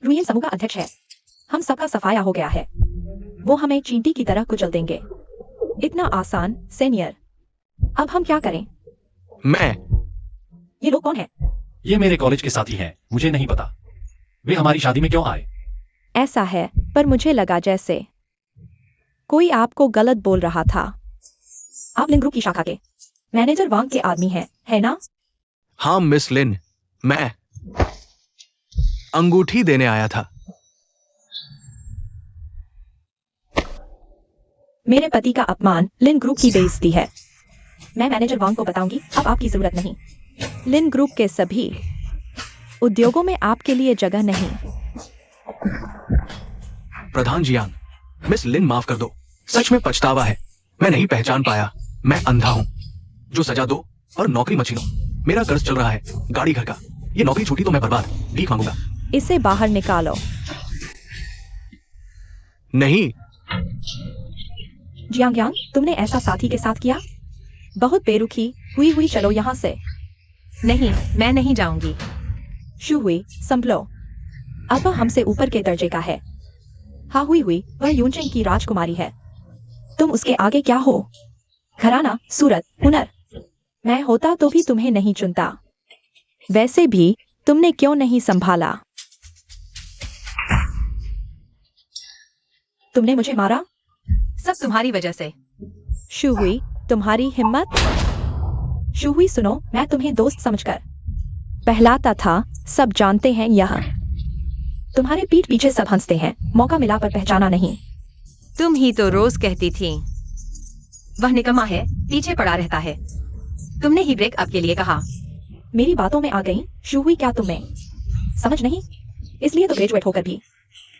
रुइन समूह का अध्यक्ष है। हम सबका सफाया हो गया है, वो हमें चींटी की तरह कुचल देंगे। इतना आसान, सीनियर। अब हम क्या करें? ये लोग कौन हैं? ये मेरे कॉलेज के साथी हैं, मुझे नहीं पता वे हमारी शादी में क्यों आए। ऐसा है, पर मुझे लगा जैसे कोई आपको गलत बोल रहा था। आप लिन ग्रुप की शाखा के मैनेजर वांग के आदमी हैं, है ना? हाँ मिस लिन, मैं अंगूठी देने आया था। मेरे पति का अपमान लिन ग्रुप की बेइज्जती है। मैं मैनेजर वांग को बताऊंगी, अब आपकी जरूरत नहीं। लिन ग्रुप के सभी उद्योगों में आपके लिए जगह नहीं। प्रधान जियांग, मिस लिन माफ कर दो, सच में पछतावा है। मैं नहीं पहचान पाया, मैं अंधा हूँ। जो सजा दो और नौकरी मत छीनो। मेरा कर्ज चल रहा है, गाड़ी घर का। ये नौकरी छूटी तो मैं बर्बाद, भीख मांगूंगा। इसे बाहर निकालो। नहीं। जियांग यांग, तुमने ऐसा साथी के साथ किया? बहुत बेरुखी हुई, चलो यहाँ से। नहीं, मैं नहीं जाऊंगी। शू हुई, संभलो। अब वह हमसे ऊपर के दर्जे का है। हाँ हुई, वह यूनचेंग की राजकुमारी है। तुम उसके आगे क्या हो? घराना, सूरत, हुनर। मैं होता तो भी तुम्हें नहीं चुनता। वैसे भी तुमने क्यों नहीं संभाला? तुमने मुझे मारा? सब तुम्हारी वजह से। शू हुई, तुम्हारी हिम्मत? शू हुई, सुनो, मैं तुम्हें दोस्त समझकर बहलाता था, सब जानते हैं यह। तुम्हारे पीठ पीछे सब हंसते हैं, मौका मिला पर पहचाना नहीं। तुम ही तो रोज कहती थी वह निकम्मा है, पीछे पड़ा रहता है। तुमने ही ब्रेकअप के लिए कहा। मेरी बातों में आ गई शूहुई, क्या तुम्हें समझ नहीं? इसलिए तो ग्रेजुएट होकर भी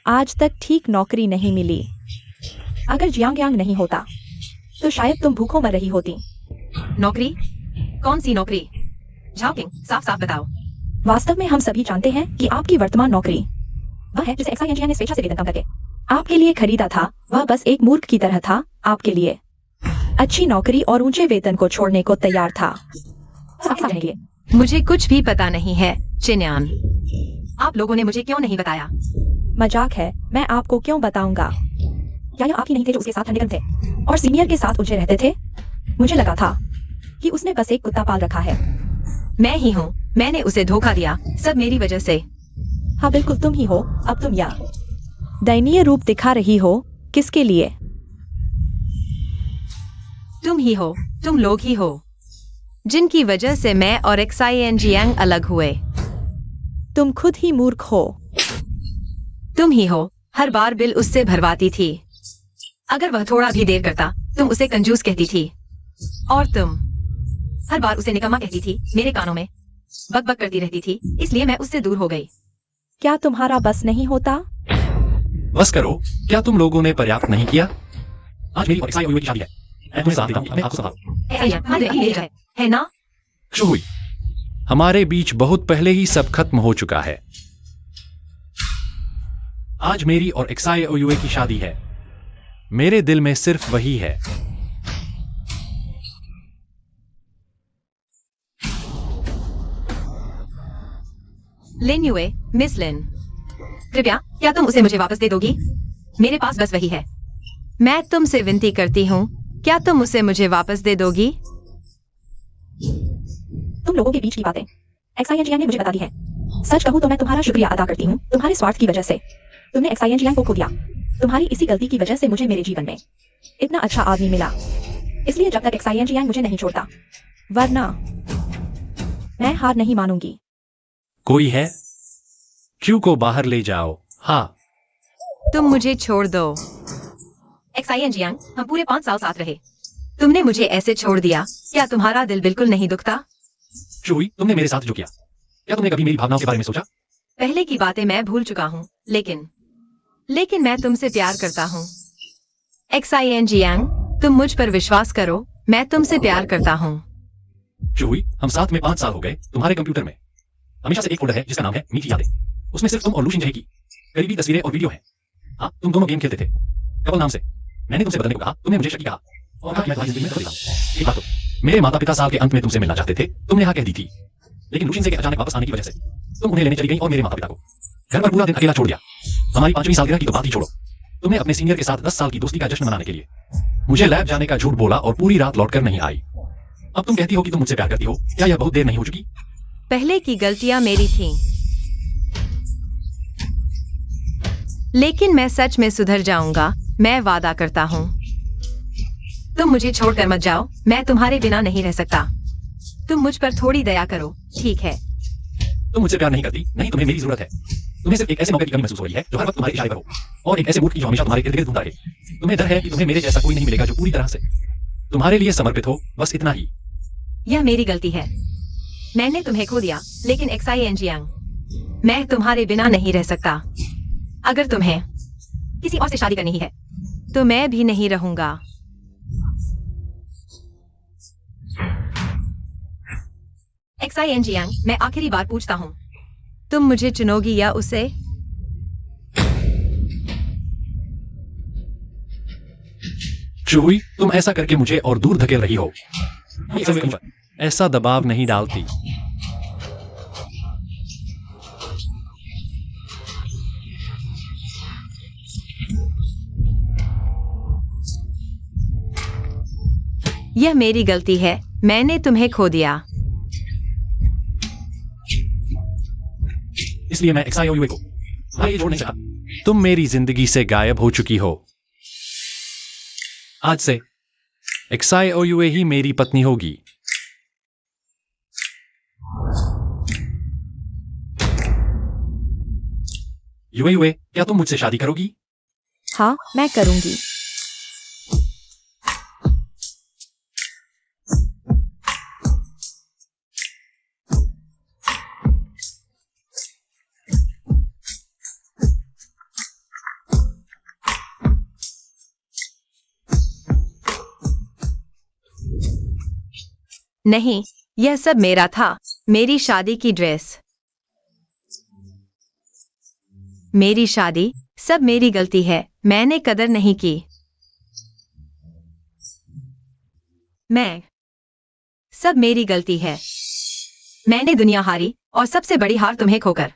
आज तक ठीक नौकरी नहीं मिली। अगर जियांग यांग नहीं होता तो शायद तुम भूखों मर रही होती। नौकरी? कौन सी नौकरी? झाओकिंग, साफ साफ बताओ। वास्तव में हम सभी जानते हैं कि आपकी वर्तमान नौकरी वह है जिसे एक्साइएनजिया ने स्वेच्छा से वेतन कम करके आपके लिए खरीदा था। वह बस एक मूर्ख की तरह था, आपके लिए अच्छी नौकरी और ऊंचे वेतन को छोड़ने को तैयार था। साफ समझने के लिए। मुझे कुछ भी पता नहीं है चिन्यान। आप लोगों ने मुझे क्यों नहीं बताया? मजाक है, मैं आपको क्यों बताऊंगा? क्या यह आप ही नहीं थे जो उसके साथ ठंडे थे और सीनियर के साथ उलझे रहते थे? मुझे लगा था कि उसने बस एक कुत्ता पाल रखा है। मैं ही हूँ, मैंने उसे धोखा दिया, सब मेरी वजह से। हाँ बिल्कुल तुम ही हो। अब तुम यह दयनीय रूप दिखा रही हो, किसके लिए? तुम ही हो, तुम लोग ही हो जिनकी वजह से मैं और एक्साइएनजियांग अलग हुए। तुम खुद ही मूर्ख हो। तुम ही हो, हर बार बिल उससे भरवाती थी। अगर वह थोड़ा भी देर करता तुम उसे कंजूस कहती थी। और तुम हर बार उसे निकम्मा कहती थी, मेरे कानों में बक बक करती रहती थी, इसलिए मैं उससे दूर हो गई। क्या तुम्हारा बस नहीं होता? बस करो, क्या तुम लोगों ने पर्याप्त नहीं किया? आज मेरी और एक्साई ओयुए की शादी है। मैं तुम्हें साथ देता हूँ, मैं आपको संभालो। है ना? शूहुई, हमारे बीच बहुत पहले ही सब खत्म हो चुका है। आज मेरी और एक्साई ओयुए की शादी है। मेरे दिल में सिर्फ वही है। लिन युए, मिस लिन, कृपया क्या तुम उसे मुझे वापस दे दोगी? मेरे पास बस वही है। मैं तुमसे विनती करती हूँ, क्या तुम उसे मुझे वापस दे दोगी? तुम लोगों के बीच की बातें एक्साइएनजिया ने मुझे बता दी है। सच कहूँ तो मैं तुम्हारा शुक्रिया अदा करती हूँ। तुम्हारे स्वार्थ की वजह से तुमने एक्साइएनजिया को खो दिया। तुम्हारी इसी गलती की वजह से मुझे मेरे जीवन में इतना अच्छा आदमी मिला। इसलिए जब तक एक्साइएनजिया मुझे नहीं छोड़ता, वरना मैं हार नहीं मानूंगी। कोई है? क्यू को बाहर ले जाओ। हाँ, तुम मुझे छोड़ दो। एक्साइएनजियांग, हम पूरे 5 साल साथ रहे। तुमने मुझे ऐसे छोड़ दिया, क्या तुम्हारा दिल बिल्कुल नहीं दुखता? शूहुई, तुमने मेरे साथ जो किया, क्या तुमने कभी मेरी भावनाओं के बारे में सोचा? पहले की बातें मैं भूल चुका हूँ, लेकिन मैं तुमसे प्यार करता हूँ। एक्साइएनजियांग, तुम मुझ पर विश्वास करो, मैं तुमसे प्यार करता हूँ। शूहुई, हम साथ में 5 साल हो गए। तुम्हारे कंप्यूटर में हमेशा से एक फोल्डर है जिसका नाम है मीठी यादें। उसमें सिर्फ तुम और लूशिन जय की करीबी तस्वीरें और वीडियो है। हाँ, तुम दोनों गेम खेलते थे कपल नाम से। मैंने तुमसे बदलने को कहा, तुमने मुझे शकी कहा और कहा कि मैं तुम्हारी जिंदगी में बदल जाऊं। एक बात तो, मेरे माता पिता साल के अंत में तुमसे मिलना चाहते थे, तुमने हाँ कह दी थी। लेकिन लूशिन से के अचानक वापस आने की वजह से तुम उन्हें लेने चली गई और मेरे माता पिता को घर पर पूरा दिन अकेला छोड़ दिया। हमारी 5वीं सालगिरह की तो बात ही छोड़ो, तुमने अपने सीनियर के साथ 10 साल की दोस्ती का जश्न मनाने के लिए मुझे लैब जाने का झूठ बोला और पूरी रात लौटकर नहीं आई। अब तुम कहती हो कि तुम मुझसे प्यार करती हो, क्या यह बहुत देर नहीं हो चुकी? पहले की गलतियां मेरी थीं, लेकिन मैं सच में सुधर जाऊंगा, मैं वादा करता हूँ। तुम मुझे छोड़कर मत जाओ, मैं तुम्हारे बिना नहीं रह सकता। तुम मुझ पर थोड़ी दया करो, ठीक है? तुम मुझसे प्यार नहीं करती, नहीं तुम्हें मेरी जरूरत है। तुम्हें सिर्फ एक ऐसे मौके की कमी महसूस हो रही है जो हर वक्त तुम्हारे इशारे पर हो, और एक ऐसे मूड की जो हमेशा तुम्हारे इर्द गिर्द घूमता रहे। तुम्हें डर है कि तुम्हें मेरे जैसा कोई नहीं मिलेगा जो पूरी तरह से तुम्हारे लिए समर्पित हो, बस इतना ही। यह मेरी गलती है, मैंने तुम्हें खो दिया, लेकिन एक्साइएनजियांग, मैं तुम्हारे बिना नहीं रह सकता। अगर तुम्हें किसी और से शादी करनी ही है तो मैं भी नहीं रहूंगा। एक्साइएनजियांग, मैं आखिरी बार पूछता हूँ, तुम मुझे चुनोगी या उसे? शूहुई, तुम ऐसा करके मुझे और दूर धकेल रही हो। ऐसा दबाव नहीं डालती। यह मेरी गलती है, मैंने तुम्हें खो दिया। इसलिए मैं एक्साइओयुए को आगे छोड़ नहीं सका। तुम मेरी जिंदगी से गायब हो चुकी हो। आज से एक्साइओयुए ही मेरी पत्नी होगी। युए, क्या तुम मुझसे शादी करोगी? हाँ, मैं करूंगी। नहीं, यह सब मेरा था। मेरी शादी की ड्रेस, मेरी शादी, सब मेरी गलती है। मैंने कदर नहीं की। सब मेरी गलती है। मैंने दुनिया हारी और सबसे बड़ी हार तुम्हें खोकर।